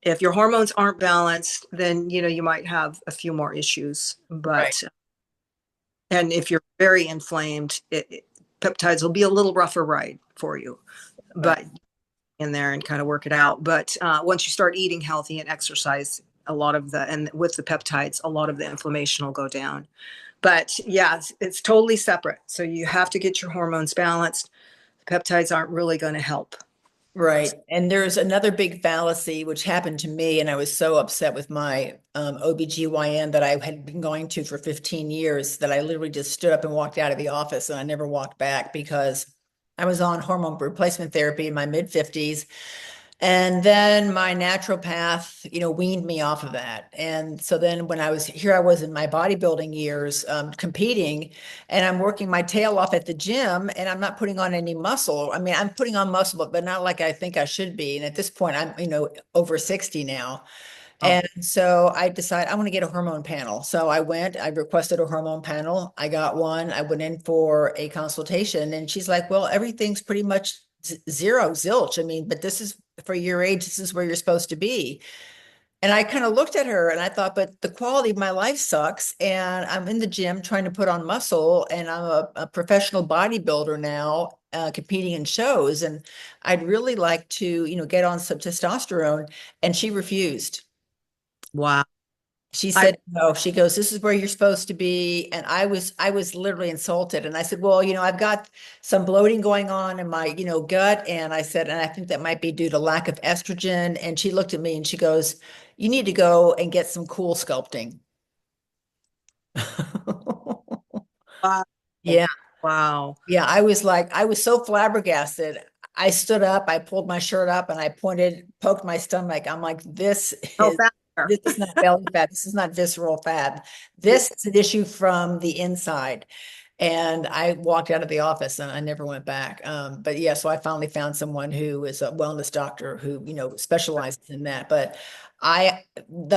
If your hormones aren't balanced, then you might have a few more issues. Right, And if you're very inflamed, peptides will be a little rougher ride for you, right. but in there and kind of work it out. But once you start eating healthy and exercise, and with the peptides, a lot of the inflammation will go down. But yeah, it's totally separate. So you have to get your hormones balanced. Peptides aren't really going to help. Right. And there's another big fallacy which happened to me, and I was so upset with my OBGYN that I had been going to for 15 years that I literally just stood up and walked out of the office and I never walked back because I was on hormone replacement therapy in my mid 50s. And then my naturopath, weaned me off of that. And so then when I was in my bodybuilding years, competing, and I'm working my tail off at the gym, and I'm not putting on any muscle. I mean, I'm putting on muscle, but not like I think I should be. And at this point, I'm, over 60 now. Oh, And so I decided I want to get a hormone panel. So I requested a hormone panel. I got one. I went in for a consultation and she's like, well, everything's pretty much zero, zilch. I mean, but this is for your age, this is where you're supposed to be. And I kind of looked at her and I thought, but the quality of my life sucks. And I'm in the gym trying to put on muscle and I'm a professional bodybuilder now, competing in shows. And I'd really like to, get on some testosterone. And she refused. wow. She I, said, no, she goes, this is where you're supposed to be. And I was literally insulted. And I said, well, I've got some bloating going on in my, gut. And I said, and I think that might be due to lack of estrogen. And she looked at me and she goes, you need to go and get some cool sculpting. wow. Yeah. Wow. Yeah. I was so flabbergasted. I stood up, I pulled my shirt up and I poked my stomach. I'm like, Oh, fat hair. this is not belly fat. This is not visceral fat. Yeah. This is an issue from the inside. And I walked out of the office and I never went back. But yeah, so I finally found someone who is a wellness doctor who, specializes in that. But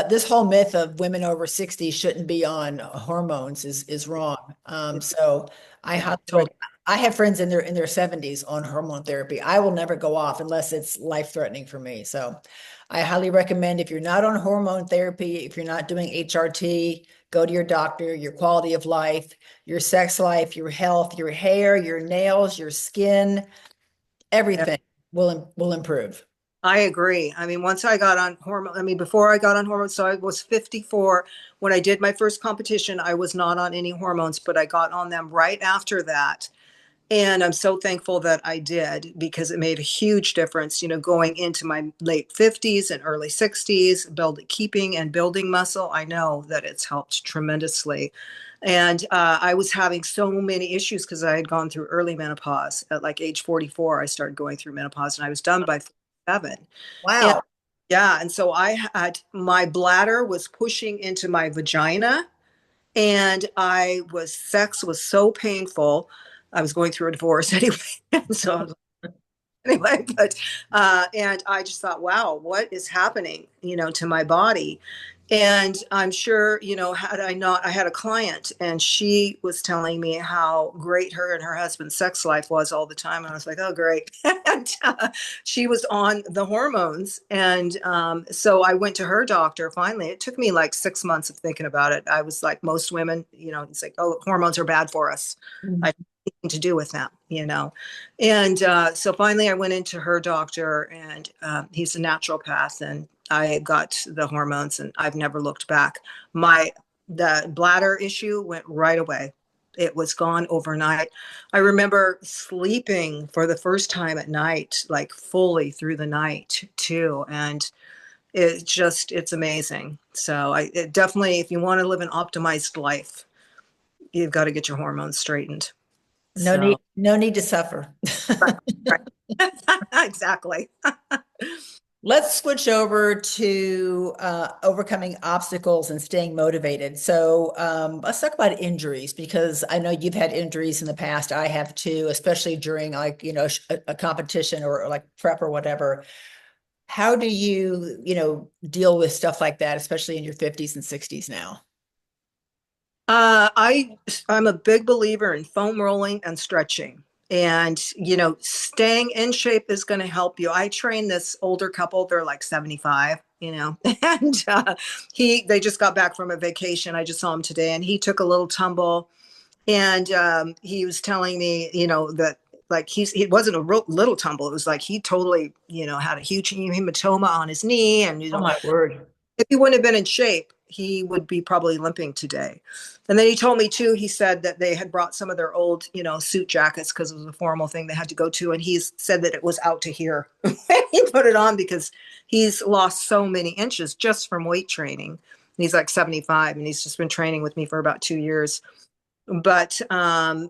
this whole myth of women over 60 shouldn't be on hormones is wrong. So I Yeah. highly Totally. recommend. I have friends in their 70s on hormone therapy. I will never go off unless it's life-threatening for me. So I highly recommend if you're not on hormone therapy, if you're not doing HRT, go to your doctor, your quality of life, your sex life, your health, your hair, your nails, your skin, Yeah. everything will improve. I agree. I mean, once I got on hormone, I mean, before I got on hormones, so I was 54 when I did my first competition. I was not on any hormones, but I got on them right after that. And I'm so thankful that I did because it made a huge difference, going into my late 50s and early 60s, keeping and building muscle. I know that it's helped tremendously. And I was having so many issues because I had gone through early menopause. At like age 44, I started going through menopause and I was done by 47. And Wow. yeah, and so I had my bladder was pushing into my vagina and sex was so painful. I was going through a divorce anyway. And so I was anyway, but and I just thought, wow, what is happening, to my body? And I'm sure, had I not, I had a client and she was telling me how great her and her husband's sex life was all the time. And I was like, oh, great. And she was on the hormones. And so I went to her doctor finally. It took me like 6 months of thinking about it. I was like most women, it's like, oh, hormones are bad for us. I Mhm. have nothing to do with them. And so finally, I went into her doctor, and he's a naturopath, and I got the hormones, and I've never looked back. The bladder issue went right away. It was gone overnight. I remember sleeping for the first time at night, like fully through the night too, and it's amazing. So it definitely, if you want to live an optimized life, you've got to get your hormones straightened. So. No need to suffer. Right, right. Exactly. Let's switch over to overcoming obstacles and staying motivated. So let's talk about injuries because I know you've had injuries in the past. I have too, especially during like, a competition or like prep or whatever. How do you, deal with stuff like that, especially in your 50s and 60s now? I'm a big believer in foam rolling and stretching. And, staying in shape is going to help you. I train this older couple, they're like 75, and they just got back from a vacation. I just saw him today and he took a little tumble and he was telling me, that like he wasn't a little tumble. It was like he totally, had a huge hematoma on his knee and, Oh my word. if he wouldn't have been in shape, he would be probably limping today. And then he told me too, he said that they had brought some of their old, suit jackets because it was a formal thing they had to go to. And he's said that it was out to here when he put it on because he's lost so many inches just from weight training. And he's like 75 and he's just been training with me for about 2 years. But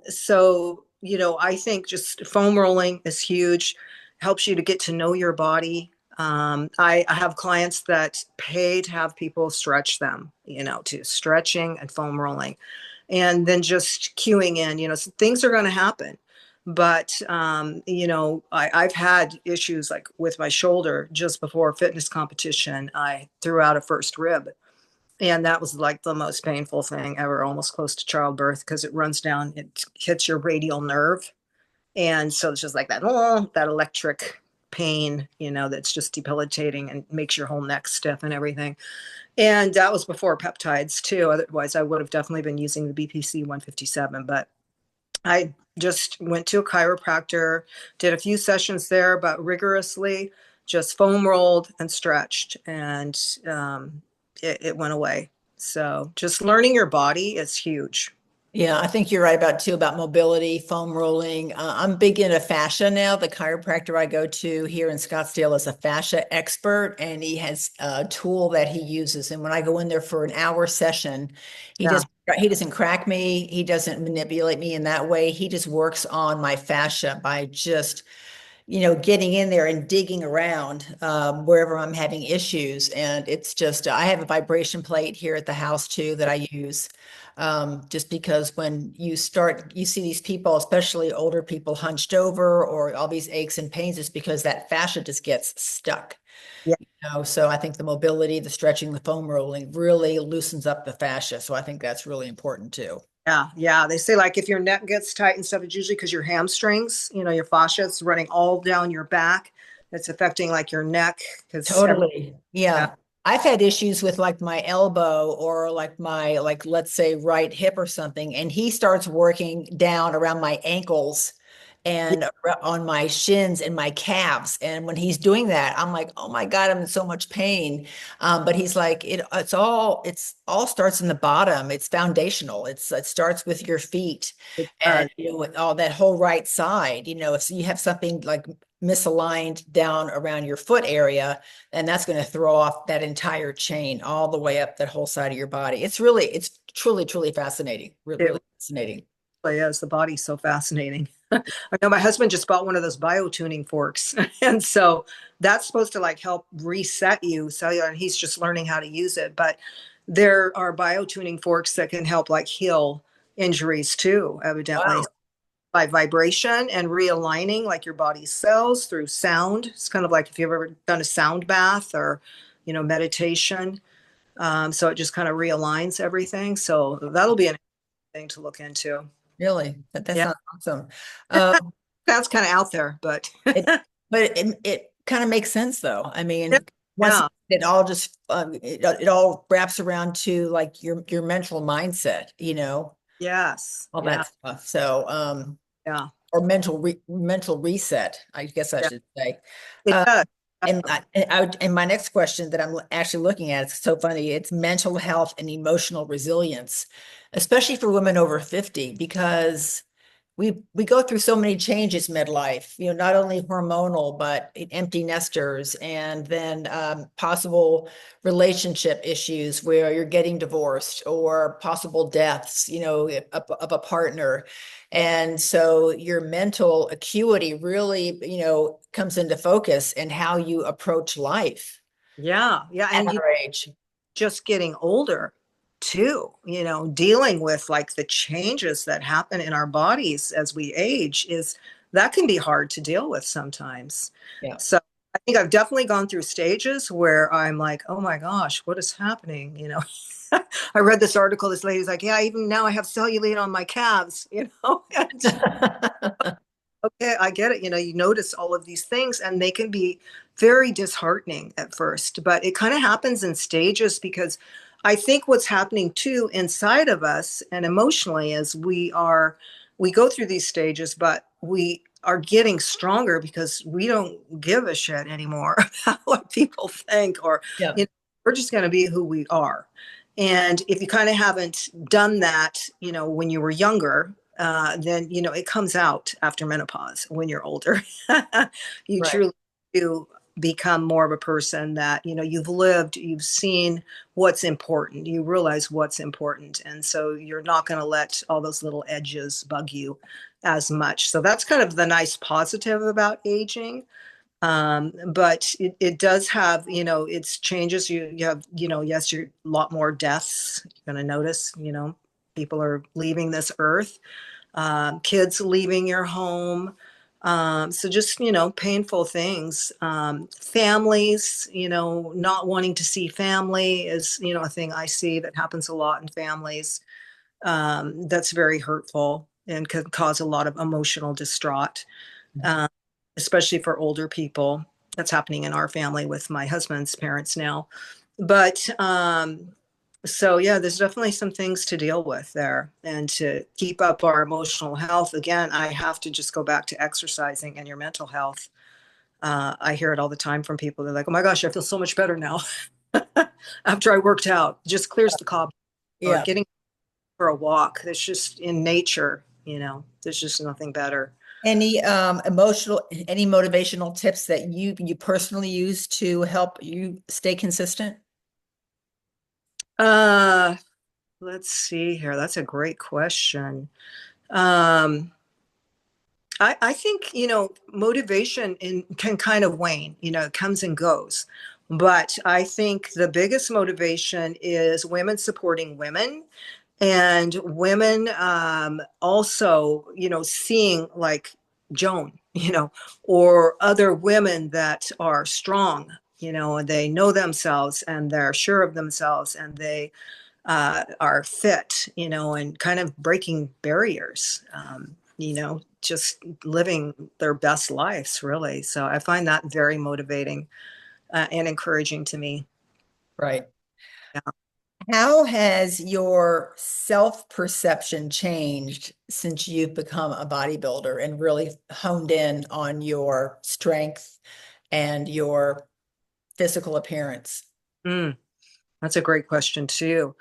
so, I think just foam rolling is huge, helps you to get to know your body. I have clients that pay to have people stretch them, to stretching and foam rolling. And then just cueing in, so things are going to happen. But, I've had issues like with my shoulder just before a fitness competition. I threw out a first rib and that was like the most painful thing ever, almost close to childbirth because it runs down, it hits your radial nerve. And so it's just like that, that electric pain, that's just debilitating and makes your whole neck stiff and everything. And that was before peptides too. Otherwise, I would have definitely been using the BPC 157. But I just went to a chiropractor, did a few sessions there, but rigorously just foam rolled and stretched. And it went away. So just learning your body is huge. Yeah, I think you're right about too about mobility, foam rolling. I'm big into fascia now. The chiropractor I go to here in Scottsdale is a fascia expert, and he has a tool that he uses. And when I go in there for an hour session, he Yeah. just he doesn't crack me. He doesn't manipulate me in that way. He just works on my fascia by just getting in there and digging around wherever I'm having issues. And it's just, I have a vibration plate here at the house too that I use. Just because when you see these people, especially older people hunched over or all these aches and pains, it's because that fascia just gets stuck. Yeah. So I think the mobility, the stretching, the foam rolling really loosens up the fascia. So I think that's really important too. Yeah, yeah. They say like if your neck gets tight and stuff, it's usually because your hamstrings, your fascia is running all down your back. It's affecting like your neck because Totally. yeah, Yeah. I've had issues with like my elbow or like my like let's say right hip or something, and he starts working down around my ankles yeah, and on my shins and my calves. And when he's doing that, I'm like, oh my God, I'm in so much pain. But he's like, it's all starts in the bottom. It's foundational. It starts with your feet it and does. with all that whole right side. If you have something like misaligned down around your foot area, and that's going to throw off that entire chain all the way up that whole side of your body. It's truly, truly fascinating. It Really fascinating. really is. The body's so fascinating. I know my husband just bought one of those bio-tuning forks. And so that's supposed to like help reset you cellular, and he's just learning how to use it. But there are bio-tuning forks that can help like heal injuries too, evidently, Wow. by vibration and realigning like your body's cells through sound. It's kind of like if you've ever done a sound bath or, meditation. So it just kind of realigns everything. So that'll be an thing to look into. Really? That Yeah, sounds awesome. Um, that's kind of out there, but it, but it kind of makes sense though. I yeah, mean, once yeah, it all just it all wraps around to like your mental mindset, yes, all yeah, that stuff. So, yeah, or mental reset, I guess I yeah. should say. It Uh, does. and my next question that I'm actually looking at, it's so funny. It's mental health and emotional resilience, especially for women over 50, because we go through so many changes midlife, not only hormonal, but empty nesters and then possible relationship issues where you're getting divorced or possible deaths, of a partner. And so your mental acuity really, comes into focus and how you approach life Yeah, yeah, at and our age. just getting older too, dealing with like the changes that happen in our bodies as we age is that can be hard to deal with sometimes. Yeah. So I think I've definitely gone through stages where I'm like, oh my gosh, what is happening? I read this article, this lady's like, yeah, even now I have cellulite on my calves, and okay, I get it. You notice all of these things and they can be very disheartening at first, but it kind of happens in stages because I think what's happening too inside of us and emotionally is we go through these stages, but we are getting stronger because we don't give a shit anymore about what people think or, Yeah. we're just going to be who we are. And if you kind of haven't done that, when you were younger, then it comes out after menopause when you're older. You Right. truly do become more of a person that you've lived, you've seen what's important, you realize what's important, and so you're not going to let all those little edges bug you as much. So that's kind of the nice positive about aging. But it does have, it's changes. You have, yes, you're a lot more deaths. You're going to notice, people are leaving this earth, kids leaving your home. So just, painful things. Families, not wanting to see family is, a thing I see that happens a lot in families. That's very hurtful and can cause a lot of emotional distraught. Um, Especially for older people. That's happening in our family with my husband's parents now. But so, yeah, there's definitely some things to deal with there. And to keep up our emotional health, again, I have to just go back to exercising and your mental health. I hear it all the time from people. They're like, oh my gosh, I feel so much better now. after I worked out. Just clears the cobweb. Or Yeah. getting for a walk. It's just in nature, there's just nothing better. Any motivational tips that you personally use to help you stay consistent? Uh, let's see here. That's a great question. Um, I think, motivation can kind of wane, it comes and goes. But I think the biggest motivation is women supporting women and women also, seeing like Joan, or other women that are strong, and they know themselves and they're sure of themselves and they are fit, and kind of breaking barriers, just living their best lives, really. So I find that very motivating and encouraging to me. Right. Yeah. How has your self-perception changed since you've become a bodybuilder and really honed in on your strength and your physical appearance? Mm, that's a great question, too.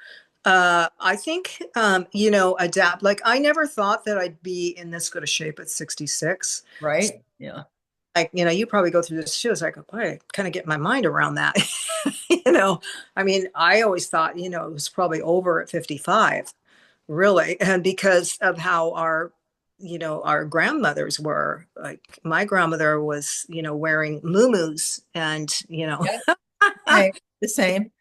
I think, adapt. Like, I never thought that I'd be in this good a shape at 66. Right? Yeah. Like, you probably go through this too. It's like, I kind of get my mind around that. you know, I mean, I always thought, it was probably over at 55, really. And because of how our grandmothers were, like my grandmother was, wearing muumuus and, Yeah. Same. The same.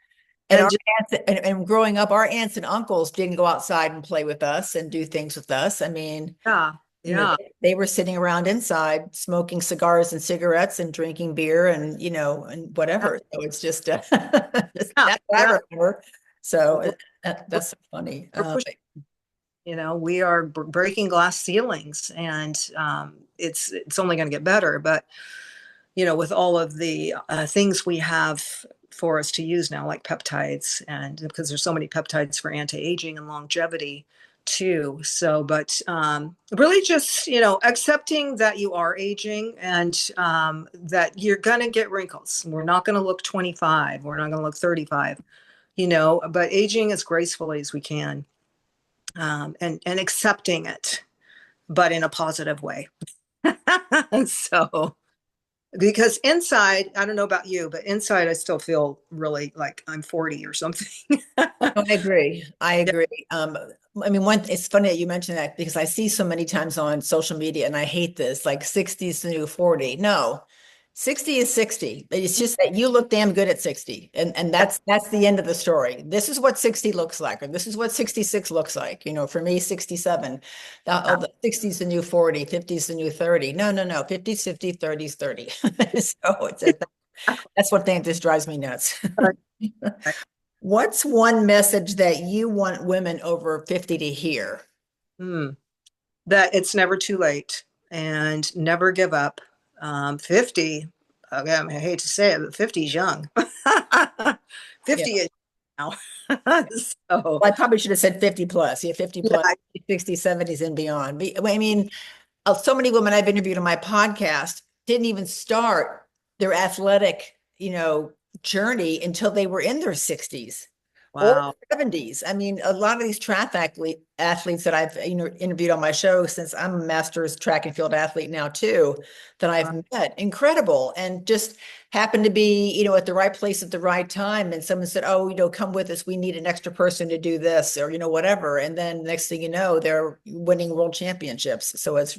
And and our just, aunts and growing up, our aunts and uncles didn't go outside and play with us and do things with us. I mean, yeah, yeah, they were sitting around inside smoking cigars and cigarettes and drinking beer and yeah, whatever. So it's just, yeah, that's what I yeah. remember. So We're, that's so funny. we're pushing, we are breaking glass ceilings and it's only going to get better. But with all of the things we have for us to use now, like peptides, and because there's so many peptides for anti-aging and longevity too. So, but really just, accepting that you are aging and that you're going to get wrinkles. We're not going to look 25. We're not going to look 35, but aging as gracefully as we can, and accepting it, but in a positive way. So, because inside, I don't know about you, but inside I still feel really like I'm 40 or something. No, I agree. I Yeah. agree. I mean, it's funny that you mentioned that because I see so many times on social media, and I hate this, like 60 is the new 40. No, 60 is 60. It's just that you look damn good at 60. And that's the end of the story. This is what 60 looks like, or this is what 66 looks like. For me, 67. The 60 is the new 40, 50 is the new 30. No, no, no. 50 is 50, 30 is 30. So that's what thing just drives me nuts. What's one message that you want women over 50 to hear? Hmm. That it's never too late and never give up. 50, again, I hate to say it, but 50 is young. Yeah. 50 is now. So, Well, I probably should have said 50 plus. Yeah, 50 plus, yeah, 60, 70s and beyond. I mean, so many women I've interviewed on my podcast didn't even start their athletic, journey until they were in their 60s or wow. 70s. I mean, a lot of these athletes that I've interviewed on my show, since I'm a master's track and field athlete now too, that I've met, incredible, and just happened to be, at the right place at the right time. And someone said, "Oh, come with us. We need an extra person to do this," or whatever. And then next thing you know, they're winning world championships. So it's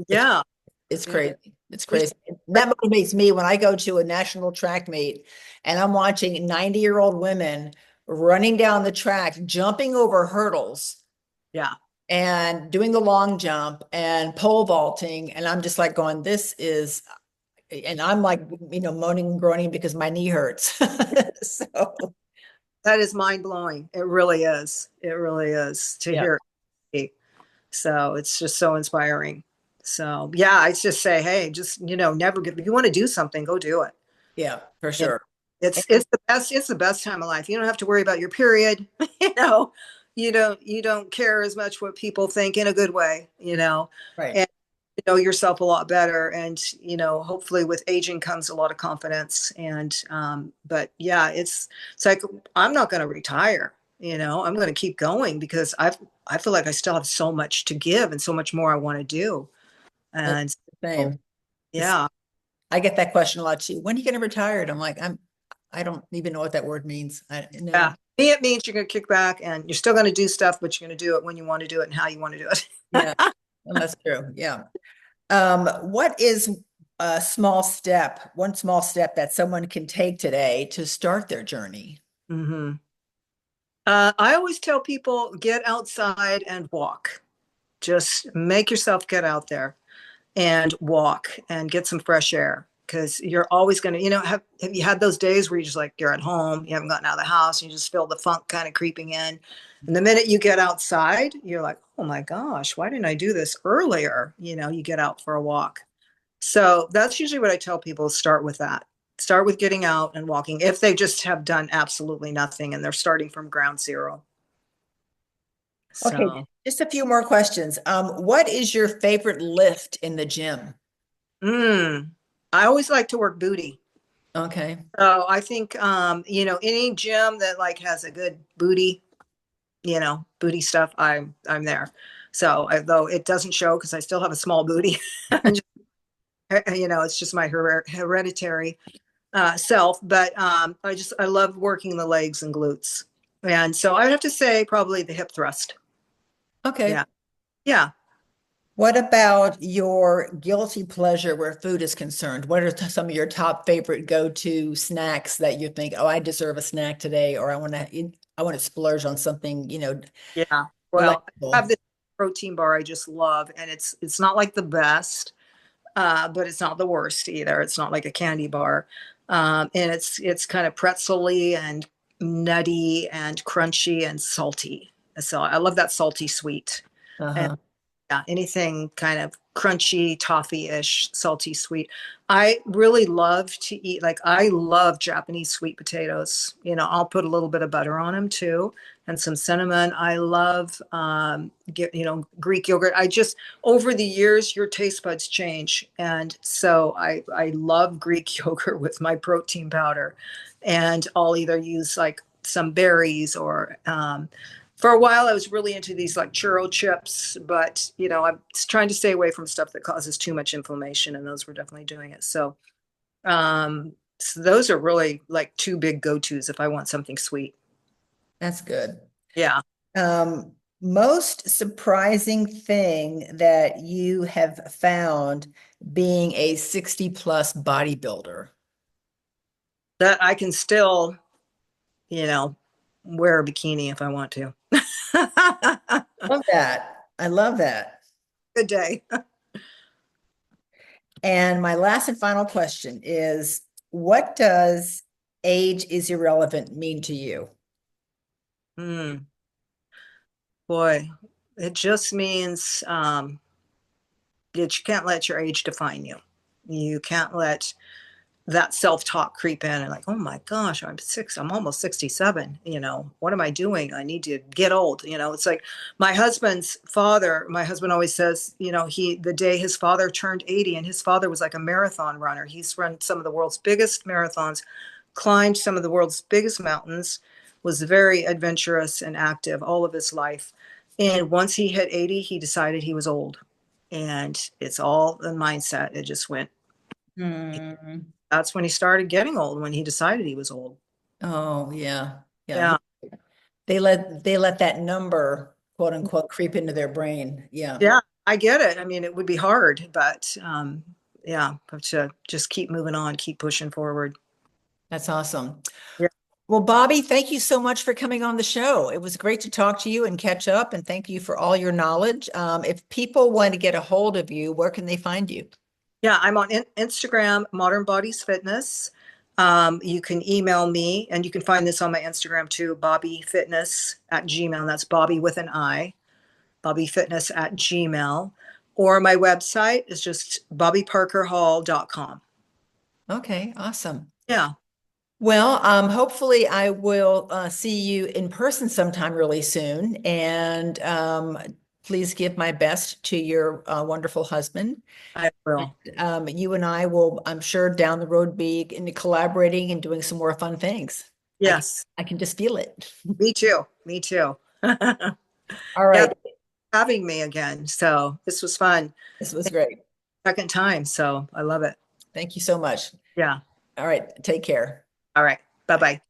Yeah. it's Yeah. crazy. It's We crazy. That motivates me when I go to a national track meet and I'm watching 90-year-old women running down the track, jumping over hurdles yeah. and doing the long jump and pole vaulting. And I'm just like going, and I'm like, moaning and groaning because my knee hurts. So, That is mind blowing. It really is. It really is to yeah, hear it. So it's just so inspiring. So yeah, I just say, hey, just never give. If you want to do something, go do it. yeah, for And sure. it's the best. It's the best time of life. You don't have to worry about your period. you know, you don't care as much what people think in a good way. Right. know yourself a lot better. And, hopefully with aging comes a lot of confidence. And, but yeah, it's like, I'm not going to retire, I'm going to keep going because I feel like I still have so much to give and so much more I want to do. It's And the so, same. This, yeah, I get that question a lot too. When are you going to retire? And I'm like, I don't even know what that word means. yeah. No. Me, it means you're going to kick back and you're still going to do stuff, but you're going to do it when you want to do it and how you want to do Yeah, it. and that's true. Yeah. What is one small step that someone can take today to start their journey? hmm I always tell people get outside and walk. Just make yourself get out there and walk and get some fresh air because you're always going to, have you had those days where you just like, you're at home, you haven't gotten out of the house, and you just feel the funk kind of creeping in. And the minute you get outside, you're like, oh my gosh, why didn't I do this earlier? You get out for a walk. So that's usually what I tell people, start with that. Start with getting out and walking if they just have done absolutely nothing and they're starting from ground zero. Okay, So, just a few more questions. What is your favorite lift in the gym? mm, I always like to work booty. Okay. So I think, any gym that like has a good booty, booty stuff, I'm there. So though it doesn't show because I still have a small booty, it's just my hereditary self. But I love working the legs and glutes, and so I would have to say probably the hip thrust. Okay. Yeah, yeah. What about your guilty pleasure where food is concerned? What are some of your top favorite go-to snacks that you think, oh, I deserve a snack today, or I want to splurge on something, Yeah. Well, I have delectable. this protein bar I just love, and it's not like the best, but it's not the worst either. It's not like a candy bar, and it's kind of pretzel-y and nutty and crunchy and salty. So I love that salty sweet. And Uh-huh. yeah, anything kind of crunchy, toffee-ish, salty sweet. I really love to eat, like I love Japanese sweet potatoes. I'll put a little bit of butter on them too and some cinnamon. I love Greek yogurt. I just over the years your taste buds change. And so I love Greek yogurt with my protein powder. And I'll either use like some berries or for a while I was really into these like churro chips, but I'm trying to stay away from stuff that causes too much inflammation, and those were definitely doing it. So those are really like two big go-tos if I want something sweet. That's good. Yeah. Most surprising thing that you have found being a 60 plus bodybuilder. That I can still, you know, wear a bikini if I want to. Love that. I love that. Good day. And my last and final question is, what does age is irrelevant mean to you? Hmm. Boy, it just means that you can't let your age define you. You can't let that self-talk creep in and like, oh my gosh, I'm almost 67. What am I doing? I need to get old. It's like my husband always says, the day his father turned 80, and his father was like a marathon runner. He's run some of the world's biggest marathons, climbed some of the world's biggest mountains, was very adventurous and active all of his life. And once he hit 80, he decided he was old. And it's all the mindset. It just went, Hmm. that's when he started getting old, when he decided he was old. Oh, yeah. Yeah. Yeah. They let that number, quote unquote, creep into their brain. Yeah. Yeah. I get it. I mean, it would be hard, but yeah, but to just keep moving on, keep pushing forward. That's awesome. Yeah. Well, Bobbi, thank you so much for coming on the show. It was great to talk to you and catch up, and thank you for all your knowledge. If people want to get a hold of you, where can they find you? Yeah. I'm on Instagram, Modern Bodies Fitness. You can email me, and you can find this on my Instagram too, Bobbi Fitness at Gmail. That's Bobbi with an I, Bobbi Fitness at Gmail. Or my website is just bobbiparkerhall.com. Okay, awesome. Yeah. Well, hopefully I will see you in person sometime really soon. And Please give my best to your wonderful husband. I will. You and I will, I'm sure, down the road be into collaborating and doing some more fun things. I can, Yes, I can just feel it. me too. Me too. All Yeah, right. having me again. So this was fun. This was great. Second time. So I love it. Thank you so much. Yeah. All right. Take care. All right. Bye Bye. bye.